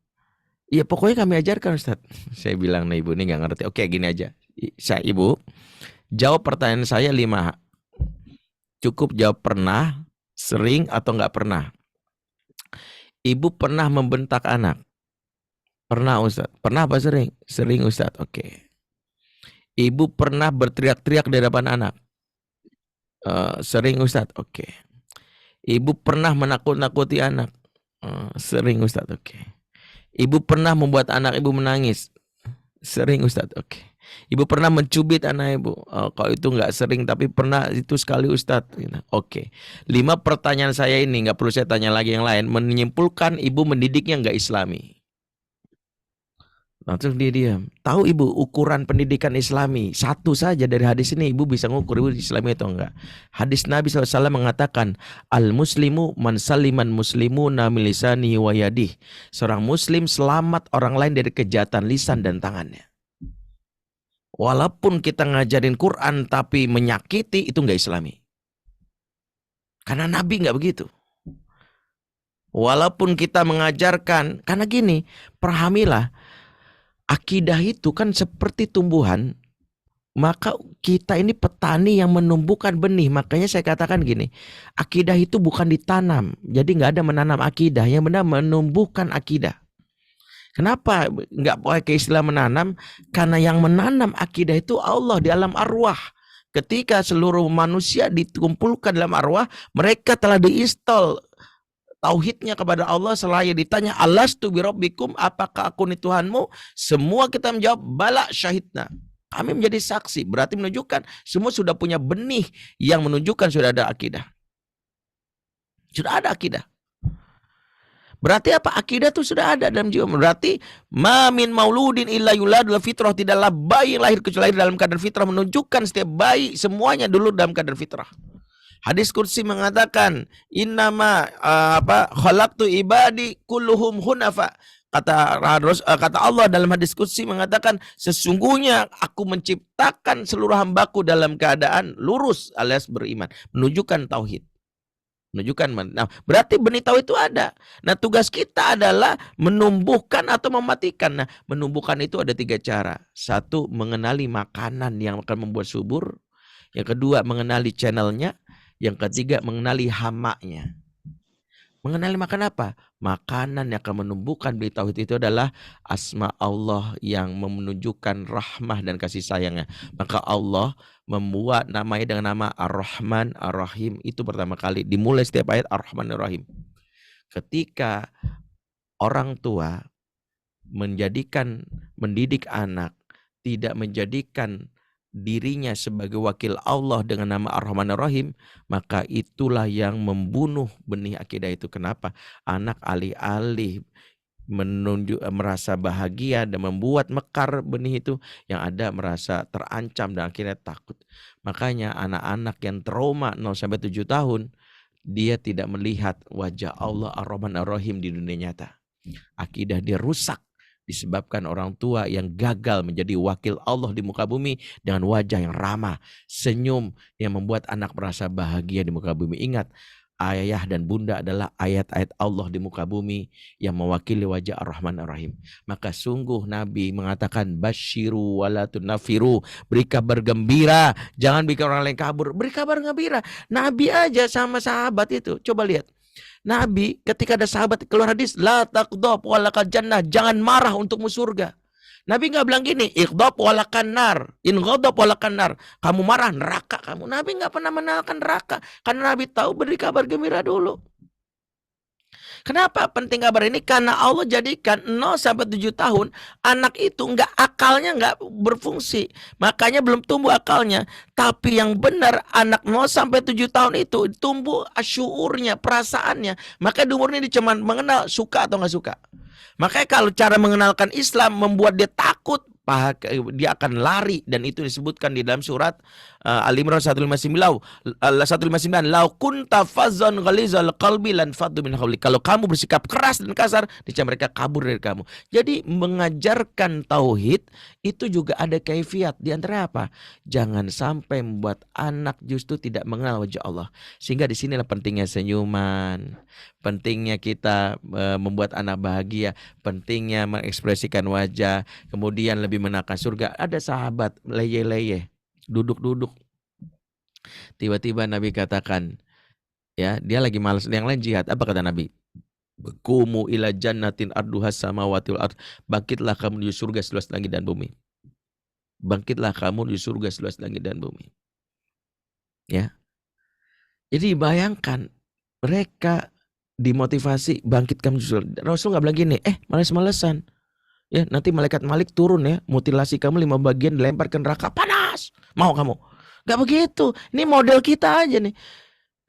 [SPEAKER 4] Ya pokoknya kami ajarkan, Ustaz. Saya bilang, nah ibu ini gak ngerti. Oke, gini aja. Ibu, jawab pertanyaan saya 5. Cukup jawab pernah, sering, atau gak pernah. Ibu pernah membentak anak? Pernah, Ustaz. Pernah apa sering? Sering, Ustaz. Oke. Ibu pernah berteriak-teriak di depan anak? Sering, Ustaz. Oke. Ibu pernah menakut-nakuti anak? Sering, Ustaz. Oke. Ibu pernah membuat anak ibu menangis? Sering, Ustaz. Oke. Ibu pernah mencubit anak ibu? Kalau itu nggak sering, tapi pernah itu sekali, Ustaz. Oke. 5 pertanyaan saya ini, nggak perlu saya tanya lagi yang lain, menyimpulkan ibu mendidiknya nggak Islami. Nah, terus dia diam. Tahu ibu ukuran pendidikan Islami? Satu saja dari hadis ini ibu bisa ngukur ibu Islami atau enggak. Hadis Nabi SAW mengatakan, Al-muslimu man saliman muslimuna min lisanihi wa yadihi. Seorang muslim selamat orang lain dari kejahatan lisan dan tangannya. Walaupun kita ngajarin Quran tapi menyakiti, itu enggak Islami. Karena Nabi enggak begitu. Walaupun kita mengajarkan, karena gini, pahamilah, akidah itu kan seperti tumbuhan, maka kita ini petani yang menumbuhkan benih. Makanya saya katakan gini, akidah itu bukan ditanam. Jadi nggak ada menanam akidah, yang benar menumbuhkan akidah. Kenapa nggak pakai istilah menanam? Karena yang menanam akidah itu Allah di alam arwah. Ketika seluruh manusia dikumpulkan dalam arwah, mereka telah diinstal tauhidnya kepada Allah. Selaya ditanya, alastu birabbikum, apakah aku ini Tuhanmu? Semua kita menjawab, bala syahidna. Kami menjadi saksi. Berarti menunjukkan semua sudah punya benih yang menunjukkan sudah ada akidah. Sudah ada akidah. Berarti apa? Akidah itu sudah ada dalam jiwa. Berarti ma min mauludin illa yuladul fitrah. Tidaklah bayi yang lahir kecuali dalam keadaan fitrah. Menunjukkan setiap bayi semuanya dulu dalam keadaan fitrah. Hadis kursi mengatakan innama khalaqtu ibadi kulluhum hunafa. Kata Allah dalam hadis kursi mengatakan, sesungguhnya aku menciptakan seluruh hambaku dalam keadaan lurus alias beriman, menunjukkan tauhid. Nah, berarti benih tauhid itu ada. Nah, tugas kita adalah menumbuhkan atau mematikan. Nah, menumbuhkan itu ada 3 cara. 1, mengenali makanan yang akan membuat subur. Yang kedua, mengenali channelnya. Yang ketiga, mengenali hamanya. Mengenali makan apa? Makanan yang akan menumbuhkan benih tauhid itu adalah asma Allah yang menunjukkan rahmah dan kasih sayangnya. Maka Allah membuat namanya dengan nama Ar-Rahman Ar-Rahim. Itu pertama kali dimulai setiap ayat Ar-Rahman Ar-Rahim. Ketika orang tua mendidik anak, tidak menjadikan dirinya sebagai wakil Allah dengan nama Ar-Rahman Ar-Rahim, maka itulah yang membunuh benih akidah itu. Kenapa? Anak alih-alih merasa bahagia dan membuat mekar benih itu, yang ada merasa terancam dan akhirnya takut. Makanya anak-anak yang trauma 0-7 tahun, dia tidak melihat wajah Allah Ar-Rahman Ar-Rahim di dunia nyata. Akidah dia rusak disebabkan orang tua yang gagal menjadi wakil Allah di muka bumi dengan wajah yang ramah, senyum yang membuat anak merasa bahagia di muka bumi. Ingat, ayah dan bunda adalah ayat-ayat Allah di muka bumi yang mewakili wajah Ar-Rahman Ar-Rahim. Maka sungguh Nabi mengatakan basyiru wala tunafiru, beri kabar gembira, jangan bikin orang lain kabur, beri kabar gembira. Nabi aja sama sahabat itu, coba lihat. Nabi ketika ada sahabat keluar hadis, la taqdab walakal jannah, jangan marah untukmu surga. Nabi nggak bilang gini, iqdab walakan nar, in ghadab walakan nar, kamu marah neraka kamu. Nabi nggak pernah mengenalkan neraka, karena Nabi tahu beri kabar gembira dulu. Kenapa penting kabar ini? Karena Allah jadikan 0-7 tahun anak itu akalnya nggak berfungsi, makanya belum tumbuh akalnya. Tapi yang benar anak 0-7 tahun itu tumbuh syuurnya, perasaannya. Maka di umur ini dia cuma mengenal suka atau nggak suka. Makanya kalau cara mengenalkan Islam membuat dia takut, dia akan lari, dan itu disebutkan di dalam surat Al-Imran 159, lau kunta fazzan ghalizal qalbi lan faddu min hawlik. Kalau kamu bersikap keras dan kasar, niscaya mereka kabur dari kamu. Jadi mengajarkan tauhid itu juga ada kaifiat. Di antara apa? Jangan sampai membuat anak justru tidak mengenal wajah Allah. Sehingga disinilah pentingnya senyuman, pentingnya kita membuat anak bahagia, pentingnya mengekspresikan wajah, kemudian lebih menakan surga. Ada sahabat leye-leye, duduk-duduk. Tiba-tiba Nabi katakan, ya, dia lagi malas, yang lain jihad. Apa kata Nabi? Kumu ila jannatin arduhas samawati wal ard. Bangkitlah kamu menuju surga seluas langit dan bumi. Bangkitlah kamu menuju surga seluas langit dan bumi. Ya. Jadi bayangkan mereka dimotivasi bangkit kamu menuju surga. Rasul nggak bilang gini, males-malesan. Ya, nanti malaikat Malik turun ya, mutilasi kamu 5 bagian dilempar ke neraka, panas. Mau kamu? Gak begitu. Ini model kita aja nih.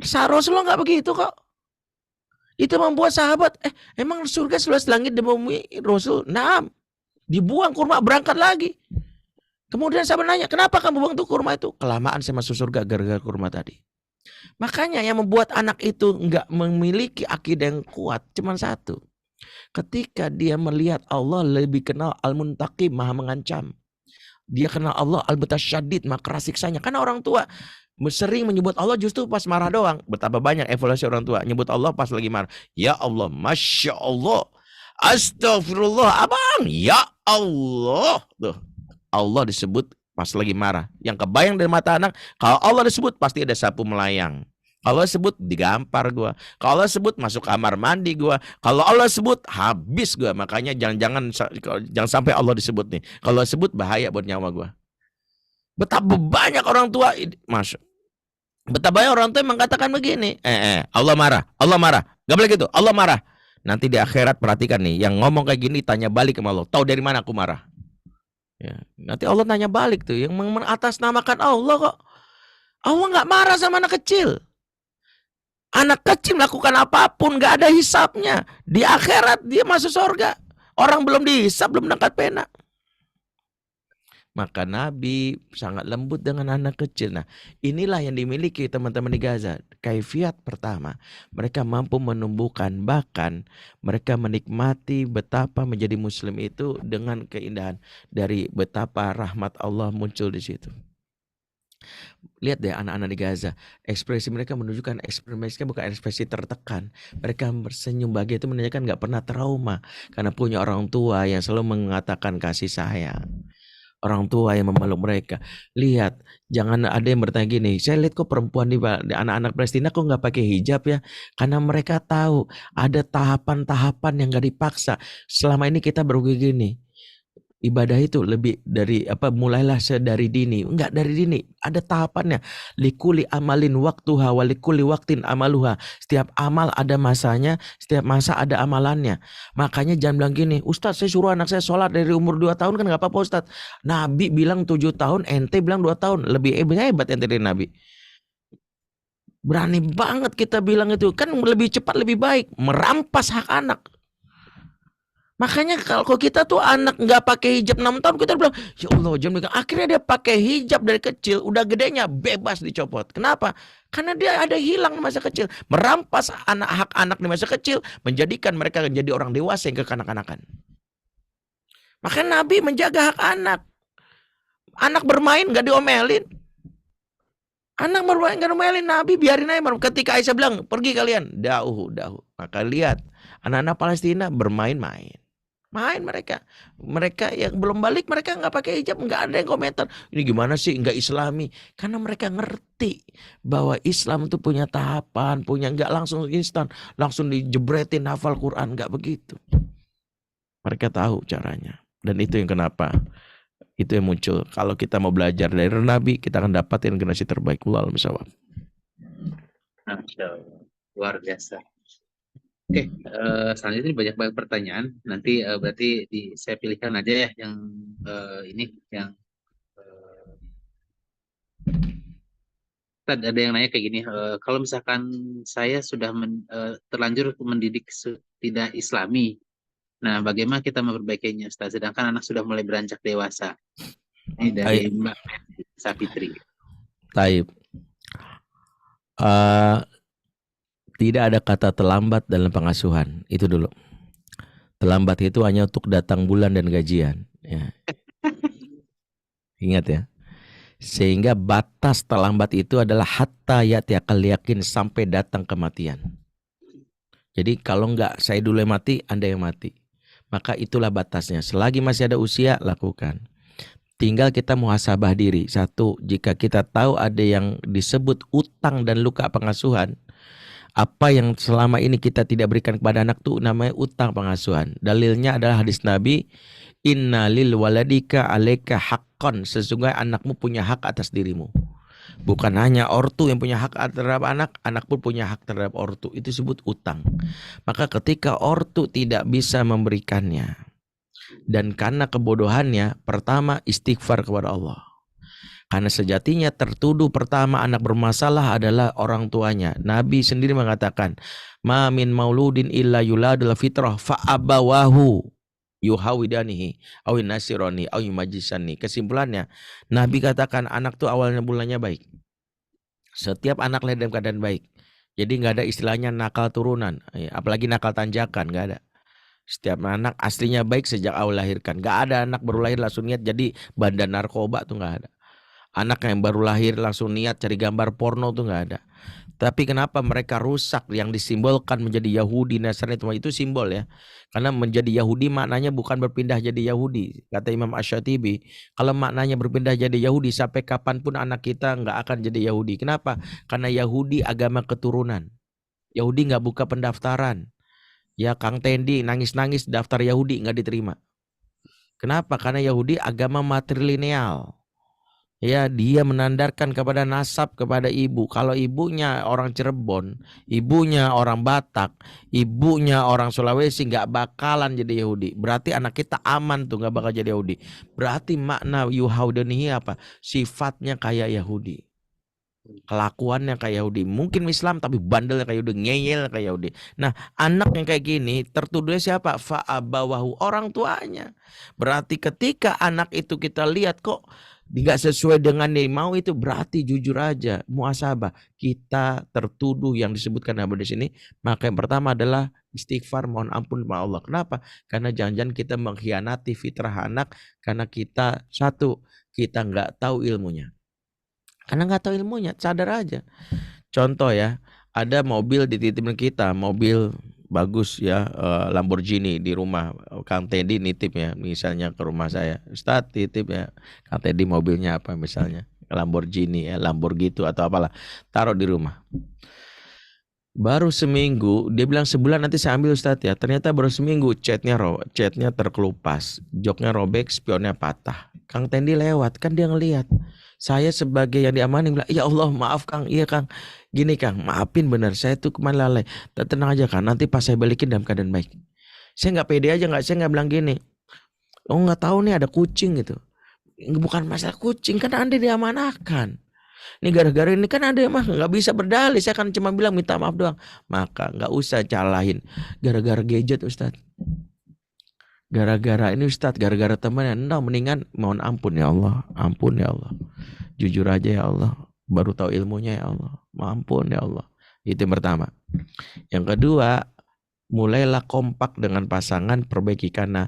[SPEAKER 4] Rasulullah gak begitu kok. Itu membuat sahabat, emang surga seluas langit dan bumi, Rasul? Nah, dibuang kurma, berangkat lagi. Kemudian sahabat nanya, kenapa kamu buang tuh kurma itu? Kelamaan saya masuk surga gara-gara kurma tadi. Makanya yang membuat anak itu gak memiliki akidah yang kuat cuma satu. Ketika dia melihat Allah lebih kenal Al-Muntaqim, maha mengancam. Dia kenal Allah Al-Mutasyadid, maha keras siksanya. Karena orang tua sering menyebut Allah justru pas marah doang. Betapa banyak evaluasi orang tua nyebut Allah pas lagi marah. Ya Allah, Masya Allah, Astagfirullah, abang, ya Allah. Tuh, Allah disebut pas lagi marah. Yang kebayang dari mata anak, kalau Allah disebut pasti ada sapu melayang. Kalau Allah sebut digampar gua. Kalau Allah sebut masuk kamar mandi gua. Kalau Allah sebut habis gua. Makanya jangan sampai Allah disebut nih. Kalau Allah sebut bahaya buat nyawa gua. Betapa banyak orang tua, betapa banyak orang tua yang mengatakan begini. Allah marah. Gak boleh gitu. Allah marah. Nanti di akhirat perhatikan nih, yang ngomong kayak gini tanya balik sama Allah. Tahu dari mana aku marah? Ya, nanti Allah tanya balik tuh, yang mengatasnamakan Allah kok. Allah nggak marah sama anak kecil. Anak kecil melakukan apapun gak ada hisapnya. Di akhirat dia masuk surga. Orang belum dihisap, belum angkat pena. Maka Nabi sangat lembut dengan anak kecil. Nah, inilah yang dimiliki teman-teman di Gaza. Kaifiat pertama, mereka mampu menumbuhkan, bahkan mereka menikmati betapa menjadi muslim itu dengan keindahan, dari betapa rahmat Allah muncul di situ. Lihat deh anak-anak di Gaza, ekspresi mereka menunjukkan ekspresi mereka bukan ekspresi tertekan. Mereka bersenyum bahagia, itu menandakan nggak pernah trauma karena punya orang tua yang selalu mengatakan kasih sayang. Orang tua yang memeluk mereka. Lihat, jangan ada yang bertanya gini, saya lihat kok perempuan di anak-anak Palestina kok nggak pakai hijab ya? Karena mereka tahu ada tahapan-tahapan yang nggak dipaksa. Selama ini kita begini, ibadah itu lebih dari mulailah sedari dini. Enggak dari dini, ada tahapannya. Likuli amalin waktuha wa likuli waktin amaluha. Setiap amal ada masanya, setiap masa ada amalannya. Makanya jangan bilang gini, Ustadz saya suruh anak saya sholat dari umur 2 tahun kan nggak apa-apa Ustadz. Nabi bilang 7 tahun, ente bilang 2 tahun. Lebih hebat ente dari Nabi. Berani banget kita bilang itu, kan lebih cepat lebih baik, merampas hak anak. Makanya kalau kita tuh anak nggak pakai hijab 6 tahun, kita bilang ya Allah jangan bilang. Akhirnya dia pakai hijab dari kecil, udah gedenya bebas dicopot. Kenapa? Karena dia ada hilang di masa kecil, merampas hak anak di masa kecil, menjadikan mereka menjadi orang dewasa yang kekanak-kanakan. Makanya Nabi menjaga hak anak. Anak bermain nggak diomelin. Anak bermain nggak diomelin, Nabi biarin aja. Ketika Aisyah bilang pergi kalian, dahu. Maka lihat anak-anak Palestina bermain-main. Main mereka yang belum balik, mereka nggak pakai hijab, nggak ada yang komentar ini gimana sih nggak Islami, karena mereka ngerti bahwa Islam itu punya tahapan, punya nggak langsung instan, langsung dijebretin hafal Quran, nggak begitu. Mereka tahu caranya, dan itu yang kenapa itu yang muncul. Kalau kita mau belajar dari Nabi, kita akan dapatin generasi terbaik. Wallahu a'lam.
[SPEAKER 1] Luar biasa. Oke, selanjutnya banyak pertanyaan. Nanti berarti saya pilihkan aja ya yang ini, yang ada yang nanya kayak gini. Kalau misalkan saya sudah terlanjur mendidik tidak Islami, nah bagaimana kita memperbaikinya, Ustaz? Sedangkan anak sudah mulai beranjak dewasa. Ini dari Mbak Sapitri.
[SPEAKER 4] Taib. Tidak ada kata terlambat dalam pengasuhan. Itu dulu. Terlambat itu hanya untuk datang bulan dan gajian. Ya. Ingat ya. Sehingga batas terlambat itu adalah hatta ya'tiyakal yakin, sampai datang kematian. Jadi kalau enggak saya dulu yang mati, Anda yang mati. Maka itulah batasnya. Selagi masih ada usia, lakukan. Tinggal kita muhasabah diri. Satu, jika kita tahu ada yang disebut utang dan luka pengasuhan, apa yang selama ini kita tidak berikan kepada anak itu namanya utang pengasuhan. Dalilnya adalah hadis Nabi, inna lil waladika alaika haqqan, sesungguhnya anakmu punya hak atas dirimu. Bukan hanya ortu yang punya hak terhadap anak, anak pun punya hak terhadap ortu. Itu disebut utang. Maka ketika ortu tidak bisa memberikannya, dan karena kebodohannya, pertama istighfar kepada Allah. Karena sejatinya tertuduh pertama anak bermasalah adalah orang tuanya. Nabi sendiri mengatakan, ma min mauludin illa yuladul fitrah fa abawahu yuhawidanihi aw nasirani aw yumajisani. Kesimpulannya, Nabi katakan anak tuh awalnya bulannya baik. Setiap anak lahir dalam keadaan baik. Jadi nggak ada istilahnya nakal turunan, apalagi nakal tanjakan, nggak ada. Setiap anak aslinya baik sejak awal lahirkan. Nggak ada anak baru lahir langsung niat jadi bandar narkoba, tuh nggak ada. Anak yang baru lahir langsung niat cari gambar porno, tuh nggak ada. Tapi kenapa mereka rusak yang disimbolkan menjadi Yahudi, Nasrani, itu simbol ya. Karena menjadi Yahudi maknanya bukan berpindah jadi Yahudi. Kata Imam Asy-Syatibi, kalau maknanya berpindah jadi Yahudi, sampai kapanpun anak kita nggak akan jadi Yahudi. Kenapa? Karena Yahudi agama keturunan. Yahudi nggak buka pendaftaran. Ya Kang Tendi nangis-nangis daftar Yahudi nggak diterima. Kenapa? Karena Yahudi agama matrilineal. Ya, dia menandarkan kepada nasab, kepada ibu. Kalau ibunya orang Cirebon, ibunya orang Batak, ibunya orang Sulawesi, nggak bakalan jadi Yahudi. Berarti anak kita aman tuh, nggak bakal jadi Yahudi. Berarti makna yuhaudanihi apa? Sifatnya kayak Yahudi. kelakuannya kayak Yahudi, mungkin Islam tapi bandelnya kayak Yahudi, ngeyel kayak Yahudi. Nah, anak yang kayak gini tertuduhnya siapa? Fa'abawahu, orang tuanya. Berarti ketika anak itu kita lihat kok nggak sesuai dengan yang mau, itu berarti jujur aja muhasabah, kita tertuduh yang disebutkan di sini. Maka yang pertama adalah istighfar, mohon ampun sama Allah. Kenapa? Karena jangan-jangan kita mengkhianati fitrah anak karena kita kita nggak tahu ilmunya. Karena nggak tahu ilmunya, sadar aja. Contoh ya, ada mobil dititipin kita, mobil bagus ya, Lamborghini di rumah. Kang Teddy nitip ya, misalnya ke rumah saya, Ustadz titip ya, Kang Teddy mobilnya apa misalnya, Lamborghini ya, Lamborghini itu atau apalah, taruh di rumah. Baru seminggu, dia bilang sebulan nanti saya ambil Ustadz ya. Ternyata baru seminggu catnya terkelupas, joknya robek, spionnya patah. Kang Tendi lewat, kan dia ngelihat. Saya sebagai yang diamanin bilang, ya Allah maaf Kang, iya Kang, gini Kang, maafin bener, saya tuh kemarin lalai. Tenang aja Kang, nanti pas saya balikin dalam keadaan baik. Saya nggak pede aja, saya nggak bilang gini, oh nggak tahu nih ada kucing gitu. Bukan masalah kucing, kan Anda diamanahkan. Ini gara-gara ini kan ada yang mah nggak bisa berdalih, saya kan cuma bilang minta maaf doang. Maka nggak usah calahin gara-gara gadget Ustadz, gara-gara ini Ustadz, gara-gara temannya. Nah, mendingan mohon ampun ya Allah, ampun ya Allah, jujur aja ya Allah, baru tahu ilmunya ya Allah, ampun ya Allah. Itu yang pertama. Yang kedua, mulailah kompak dengan pasangan, perbaiki. Karena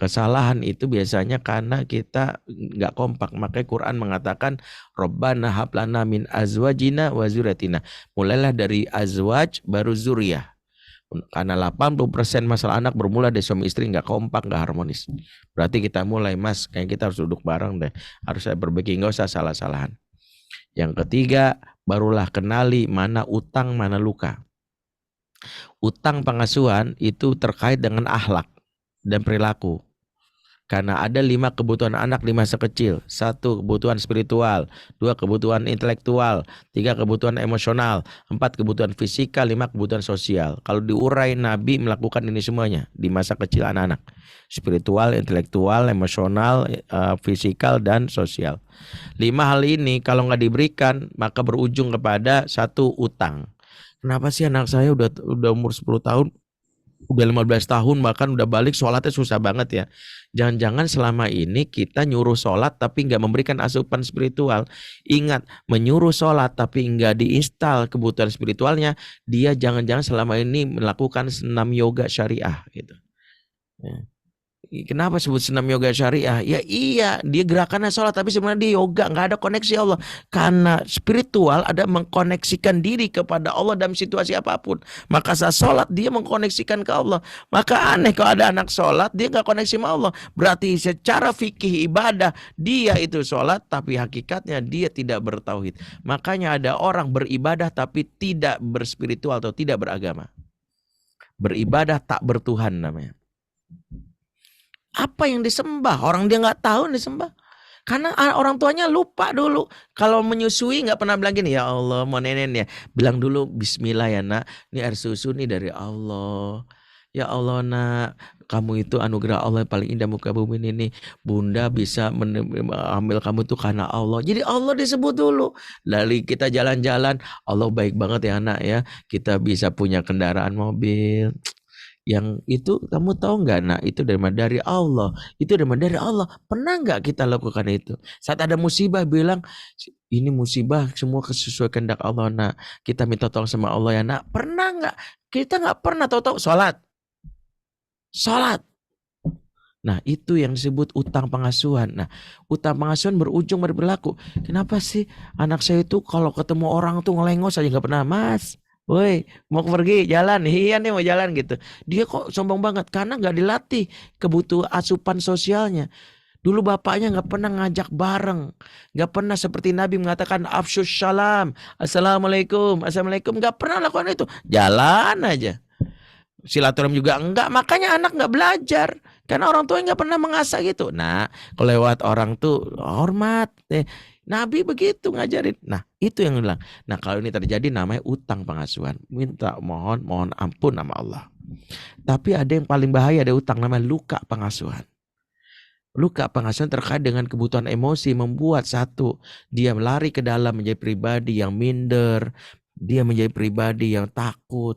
[SPEAKER 4] kesalahan itu biasanya karena kita nggak kompak. Makanya Quran mengatakan Rabbana hab lana min azwajina wa zurriyatina. Mulailah dari azwaj baru zuriyah. Karena 80% masalah anak bermula dari suami istri nggak kompak, nggak harmonis. Berarti kita mulai, Mas, kayak kita harus duduk bareng deh, harus saya perbaiki, nggak usah salah-salahan. Yang ketiga, barulah kenali mana utang, mana luka. Utang pengasuhan itu terkait dengan akhlak dan perilaku. Karena ada 5 kebutuhan anak di masa kecil. 1 kebutuhan spiritual, 2 kebutuhan intelektual, 3 kebutuhan emosional, 4 kebutuhan fisikal, 5 kebutuhan sosial. Kalau diurai, Nabi melakukan ini semuanya di masa kecil anak-anak. Spiritual, intelektual, emosional, fisikal, dan sosial. 5 hal ini kalau nggak diberikan, maka berujung kepada 1 utang. Kenapa sih anak saya udah umur 10 tahun, udah 15 tahun bahkan udah balik sholatnya susah banget ya. Jangan-jangan selama ini kita nyuruh sholat tapi nggak memberikan asupan spiritual. Ingat, menyuruh sholat tapi nggak diinstal kebutuhan spiritualnya, dia jangan-jangan selama ini melakukan senam yoga syariah gitu. Ya. Kenapa sebut senam yoga syariah? Ya iya, dia gerakannya sholat tapi sebenarnya dia yoga, nggak ada koneksi Allah. Karena spiritual ada mengkoneksikan diri kepada Allah dalam situasi apapun. Maka saat sholat dia mengkoneksikan ke Allah. Maka aneh kalau ada anak sholat dia nggak koneksi sama Allah. Berarti secara fikih ibadah dia itu sholat tapi hakikatnya dia tidak bertauhid. Makanya ada orang beribadah tapi tidak berspiritual atau tidak beragama. Beribadah tak bertuhan namanya. Apa yang disembah? Orang dia nggak tahu yang disembah. Karena orang tuanya lupa dulu. Kalau menyusui nggak pernah bilang gini, ya Allah mau nenek ya. Bilang dulu bismillah ya nak. Ini air susu nih dari Allah. Ya Allah nak, kamu itu anugerah Allah yang paling indah muka bumi ini. Bunda bisa ambil kamu tuh karena Allah. Jadi Allah disebut dulu. Lalu kita jalan-jalan, Allah baik banget ya nak ya. Kita bisa punya kendaraan mobil. Yang itu kamu tahu nggak nak, itu dari Allah, itu dari Allah. Pernah nggak kita lakukan itu? Saat ada musibah bilang ini musibah semua sesuai kehendak Allah nak, kita minta tolong sama Allah ya nak. Pernah nggak? Kita nggak pernah. Tahu-tahu sholat. Nah itu yang disebut utang pengasuhan. Nah utang pengasuhan berujung berlaku. Kenapa sih anak saya itu kalau ketemu orang tuh ngelengos aja nggak pernah, Mas? Woi, mau pergi jalan, iya nih mau jalan gitu. Dia kok sombong banget karena nggak dilatih kebutuhan asupan sosialnya. Dulu bapaknya nggak pernah ngajak bareng, nggak pernah seperti Nabi mengatakan afsyus salam, assalamualaikum, nggak pernah lakukan itu. Jalan aja. Silaturahmi juga enggak, makanya anak nggak belajar karena orang tuanya nggak pernah mengasah gitu. Nah, kalau lewat orang tuh hormat. Nabi begitu ngajarin. Nah itu yang bilang. Nah kalau ini terjadi namanya utang pengasuhan. Minta mohon ampun sama Allah. Tapi ada yang paling bahaya, ada utang namanya luka pengasuhan. Luka pengasuhan terkait dengan kebutuhan emosi, membuat satu, dia lari ke dalam menjadi pribadi yang minder, dia menjadi pribadi yang takut,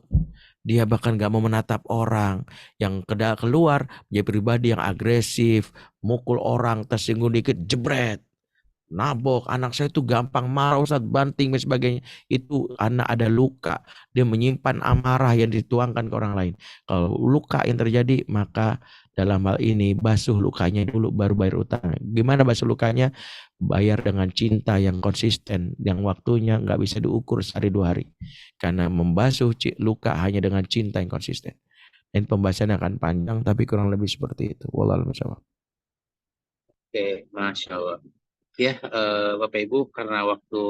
[SPEAKER 4] dia bahkan gak mau menatap orang, yang keluar menjadi pribadi yang agresif, mukul orang, tersinggung dikit, jebret, nabok, anak saya itu gampang marah, Ustaz, banting dan sebagainya. Itu anak ada luka, dia menyimpan amarah yang dituangkan ke orang lain. Kalau luka yang terjadi, maka dalam hal ini basuh lukanya dulu baru bayar utangnya. Gimana basuh lukanya? Bayar dengan cinta yang konsisten, yang waktunya nggak bisa diukur sehari 2 hari. Karena membasuh luka hanya dengan cinta yang konsisten. Dan pembahasannya akan panjang, tapi kurang lebih seperti itu. Wallahu a'lam.
[SPEAKER 1] Oke, Masya Allah. Ya, Bapak Ibu, karena waktu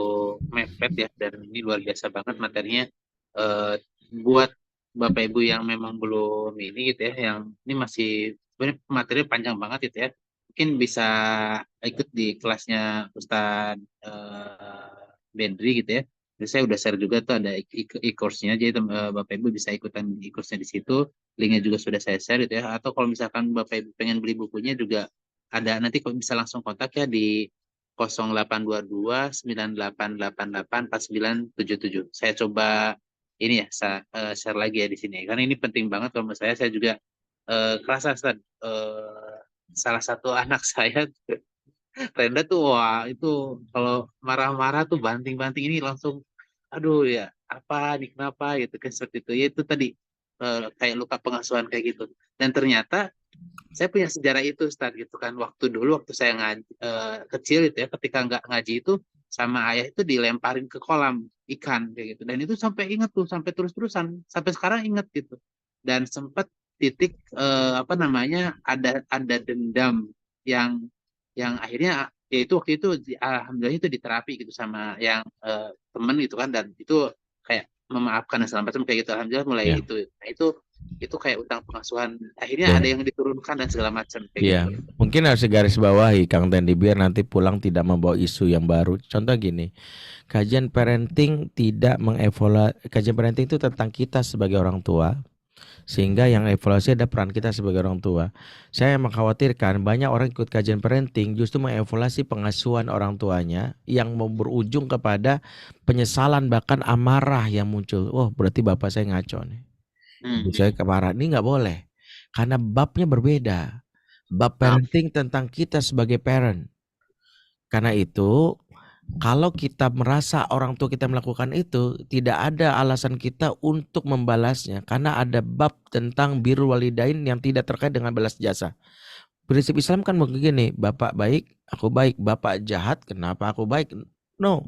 [SPEAKER 1] mepet ya, dan ini luar biasa banget materinya. Buat Bapak Ibu yang memang belum ini gitu ya, yang ini masih sebenarnya materi panjang banget gitu ya, mungkin bisa ikut di kelasnya Ustadz Bendri gitu ya. Jadi saya udah share juga tuh ada e-course-nya, jadi Bapak Ibu bisa ikutan e-course-nya di situ. Linknya juga sudah saya share gitu ya. Atau kalau misalkan Bapak Ibu pengen beli bukunya juga ada, nanti kalau bisa langsung kontak ya di 0822 9888 4977. Saya coba ini ya, share lagi ya di sini. Karena ini penting banget kalau menurut saya juga kerasa Ustaz, salah satu anak saya Renda tuh, wah itu kalau marah-marah tuh banting-banting ini langsung, aduh ya apa nih kenapa gitu kan, seperti itu ya, itu tadi kayak luka pengasuhan kayak gitu. Dan ternyata saya punya sejarah itu Ustaz gitu kan, waktu dulu waktu saya kecil itu ya, ketika nggak ngaji itu sama ayah itu dilemparin ke kolam ikan kayak gitu, dan itu sampai ingat tuh, sampai terus-terusan sampai sekarang ingat gitu. Dan sempat titik apa namanya, ada dendam yang akhirnya ya itu waktu itu alhamdulillah itu diterapi gitu sama yang temen gitu kan, dan itu kayak memaafkan dan segala macam kayak gitu, alhamdulillah mulai
[SPEAKER 4] Ya,
[SPEAKER 1] itu. Nah itu kayak utang pengasuhan akhirnya
[SPEAKER 4] ya,
[SPEAKER 1] ada yang diturunkan dan segala macam kayak
[SPEAKER 4] ya.
[SPEAKER 1] gitu.
[SPEAKER 4] Mungkin harus garis bawahi Kang Tendi biar nanti pulang tidak membawa isu yang baru. Contoh gini, kajian parenting tidak mengevaluasi. Kajian parenting itu tentang kita sebagai orang tua, sehingga yang evaluasi ada peran kita sebagai orang tua. Saya mengkhawatirkan banyak orang ikut kajian parenting justru mengevaluasi pengasuhan orang tuanya yang mau berujung kepada penyesalan bahkan amarah yang muncul. Oh, berarti bapak saya ngaco nih. Ibu saya kemarahan. Ini nggak boleh. Karena babnya berbeda. Bab parenting tentang kita sebagai parent. Karena itu, kalau kita merasa orang tua kita melakukan itu, tidak ada alasan kita untuk membalasnya. Karena ada bab tentang birrul walidain yang tidak terkait dengan balas jasa. Prinsip Islam kan begini, bapak baik, aku baik. Bapak jahat, kenapa aku baik? No.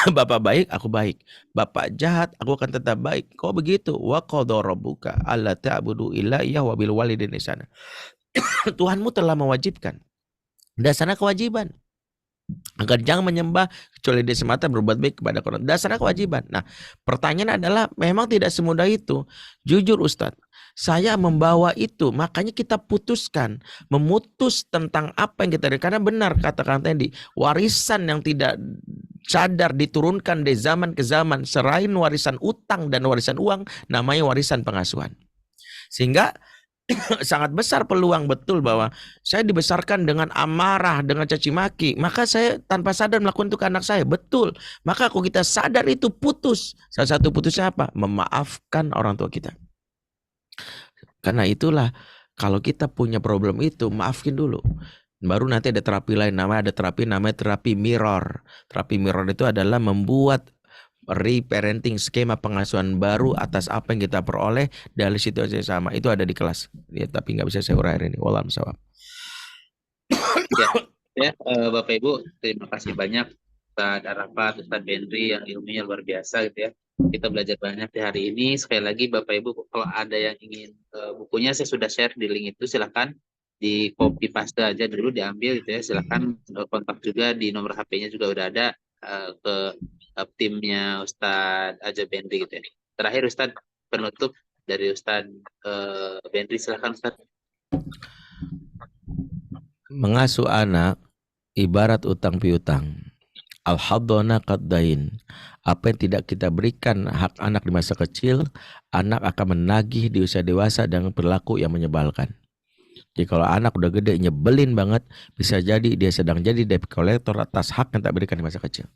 [SPEAKER 4] Bapak baik, aku baik. Bapak jahat, aku akan tetap baik. Kok begitu? Wa qadha rabbuka alla ta'budu illa iyyahu wa bil walidaini ihsana. Tuhanmu telah mewajibkan. Dasarnya kewajiban. Agar jangan menyembah kecuali dia semata, berbuat baik kepada orang. Dasarnya kewajiban. Nah, pertanyaan adalah memang tidak semudah itu. Jujur Ustadz, saya membawa itu. Makanya kita putuskan. Memutus tentang apa yang kita. Karena benar kata Kang Tendi, warisan yang tidak sadar diturunkan dari zaman ke zaman, selain warisan utang dan warisan uang, namanya warisan pengasuhan. Sehingga sangat besar peluang betul bahwa saya dibesarkan dengan amarah, dengan caci maki, maka saya tanpa sadar melakukan itu ke anak saya. Betul. Maka kalau kita sadar itu putus. Salah satu putusnya apa? Memaafkan orang tua kita. Karena itulah kalau kita punya problem itu, maafin dulu. Baru nanti ada terapi lain, namanya terapi mirror. Terapi mirror itu adalah membuat reparenting, skema pengasuhan baru atas apa yang kita peroleh dari situasi yang sama. Itu ada di kelas ya, tapi nggak bisa saya uraikan ini. Wallahu a'lam.
[SPEAKER 1] Ya, Bapak Ibu, terima kasih banyak Ustadz Arafat, Ustadz Bendri yang ilmunya luar biasa gitu ya. Kita belajar banyak di hari ini. Sekali lagi Bapak Ibu, kalau ada yang ingin bukunya, saya sudah share di link itu, silahkan di copy paste aja dulu, diambil gitu ya. Silahkan kontak juga di nomor HP-nya juga udah ada ke timnya Ustadz Aja Bendri gitu ya. Terakhir Ustadz, penutup dari Ustadz Bendri, silahkan Ustadz.
[SPEAKER 4] Mengasuh anak ibarat utang piutang. Al-haddana qaddain. Apa yang tidak kita berikan hak anak di masa kecil, anak akan menagih di usia dewasa dengan perilaku yang menyebalkan. Jadi kalau anak udah gede nyebelin banget, bisa jadi dia sedang jadi debt collector atas hak yang tak berikan di masa kecil.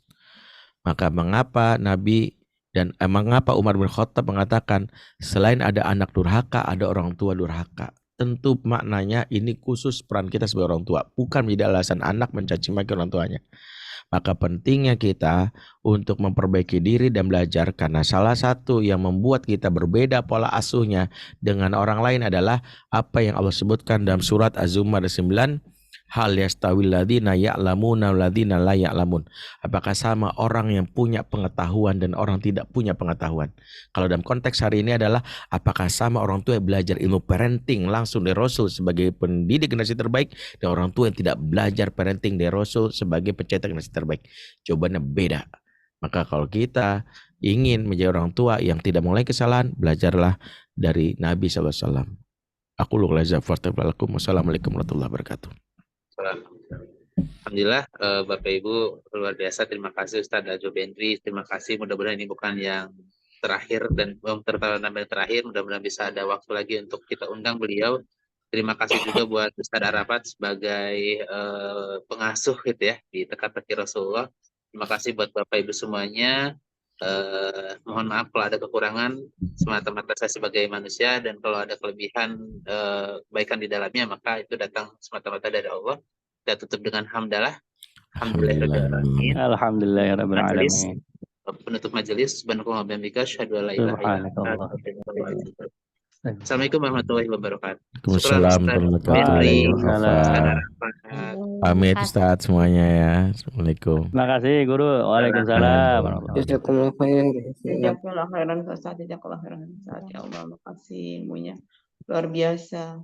[SPEAKER 4] Maka mengapa Nabi dan mengapa Umar bin Khattab mengatakan selain ada anak durhaka, ada orang tua durhaka. Tentu maknanya ini khusus peran kita sebagai orang tua, bukan menjadi alasan anak mencaci maki orang tuanya. Maka pentingnya kita untuk memperbaiki diri dan belajar, karena salah satu yang membuat kita berbeda pola asuhnya dengan orang lain adalah apa yang Allah sebutkan dalam surat Az-Zumar 9, hal yastawil ladzina ya'lamuna wal ladzina la ya'lamun. Apakah sama orang yang punya pengetahuan dan orang tidak punya pengetahuan? Kalau dalam konteks hari ini adalah apakah sama orang tua yang belajar ilmu parenting langsung dari Rasul sebagai pendidik generasi terbaik dan orang tua yang tidak belajar parenting dari Rasul sebagai pencetak generasi terbaik? Jawabannya beda. Maka kalau kita ingin menjadi orang tua yang tidak mengulangi kesalahan, belajarlah dari Nabi SAW. Aku luqlaza fartabalakum. Wassalamualaikum warahmatullahi wabarakatuh.
[SPEAKER 1] Alhamdulillah, Bapak Ibu luar biasa. Terima kasih Ustadz Ajo Bendri. Terima kasih. Mudah-mudahan ini bukan yang terakhir dan yang terakhir. Mudah-mudahan bisa ada waktu lagi untuk kita undang beliau. Terima kasih juga buat Ustadz Arafat sebagai pengasuh gitu ya di teka-teki Rasulullah. Terima kasih buat Bapak Ibu semuanya. Mohon maaf kalau ada kekurangan, semata-mata saya sebagai manusia, dan kalau ada kelebihan kebaikan di dalamnya maka itu datang semata-mata dari Allah. Kita tutup dengan hamdalah. Alhamdulillahirrahmanirrahim.
[SPEAKER 3] Alhamdulillahirabbil
[SPEAKER 1] Majelis,
[SPEAKER 3] alamin.
[SPEAKER 1] penutup majelis, subhanallahi wa bihamdihi, asyhadu an la ilaha illallah. Assalamualaikum warahmatullahi wabarakatuh.
[SPEAKER 4] Waalaikumsalam warahmatullahi wabarakatuh.
[SPEAKER 3] Waalaikumsalam.
[SPEAKER 4] Pamit Ustadz semuanya ya. Assalamualaikum.
[SPEAKER 3] Terima kasih guru. Waalaikumsalam warahmatullahi wabarakatuh.
[SPEAKER 2] Jazakumullah khair.
[SPEAKER 5] Jazakallah khairan Ustaz, jazakallah khairan Ustaz. Ya Allah, makasih ilmunya luar biasa.